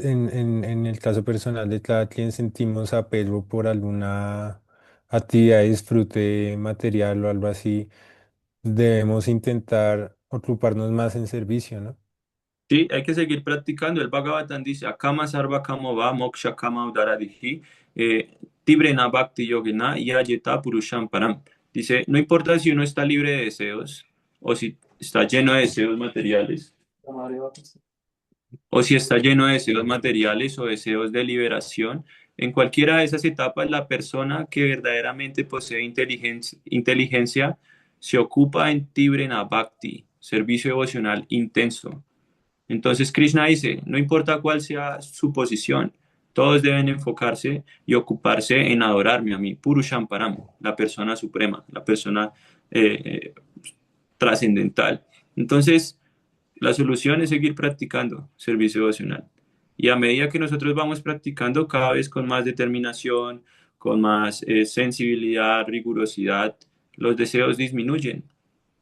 en el caso personal de cada quien sentimos apego por alguna actividad de disfrute material o algo así, debemos intentar ocuparnos más en servicio, ¿no? Sí, hay que seguir practicando. El Bhagavatam dice, Akama sarva kamo va moksha kama udaradihi, tibrena bhakti yogena yayeta purusham param. Dice, no importa si uno está libre de deseos o si está lleno de deseos materiales, o si está lleno de deseos materiales o deseos de liberación, en cualquiera de esas etapas, la persona que verdaderamente posee inteligencia se ocupa en Tibrena Bhakti, servicio devocional intenso. Entonces Krishna dice, no importa cuál sea su posición, todos deben enfocarse y ocuparse en adorarme a mí, Purusham Param, la persona suprema, la persona eh, trascendental. Entonces, la solución es seguir practicando servicio devocional. Y a medida que nosotros vamos practicando cada vez con más determinación, con más sensibilidad, rigurosidad, los deseos disminuyen.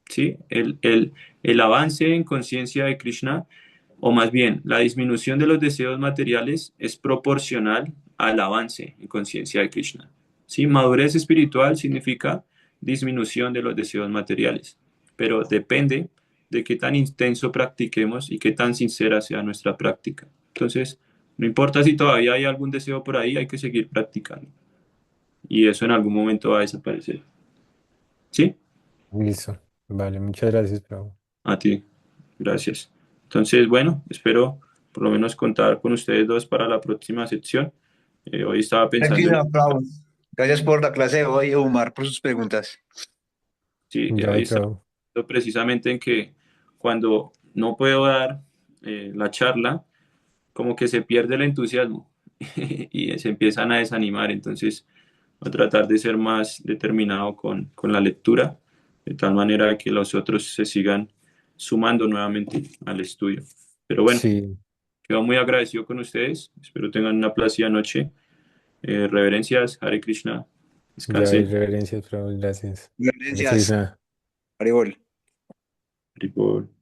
¿Sí? El avance en conciencia de Krishna, o más bien, la disminución de los deseos materiales es proporcional al avance en conciencia de Krishna. ¿Sí? Madurez espiritual significa disminución de los deseos materiales, pero depende de qué tan intenso practiquemos y qué tan sincera sea nuestra práctica. Entonces, no importa si todavía hay algún deseo por ahí, hay que seguir practicando. Y eso en algún momento va a desaparecer. ¿Sí? Listo. Vale, muchas gracias, Pro. A ti. Gracias. Entonces, bueno, espero por lo menos contar con ustedes dos para la próxima sección. Hoy estaba pensando en, Tranquilo, bravo. Gracias por la clase de hoy, Omar, por sus preguntas. sí, Ya, hoy estaba Pro. pensando precisamente en que cuando no puedo dar la charla, como que se pierde el entusiasmo y se empiezan a desanimar. Entonces, voy a tratar de ser más determinado con la lectura, de tal manera que los otros se sigan sumando nuevamente al estudio. Pero bueno. Sí, Quedo muy agradecido con ustedes. Espero tengan una plácida noche. Reverencias, Hare Krishna. ya hay Descansen. reverencias, Pro. Gracias. Hare Gracias, Krishna. Aribol. Haribol.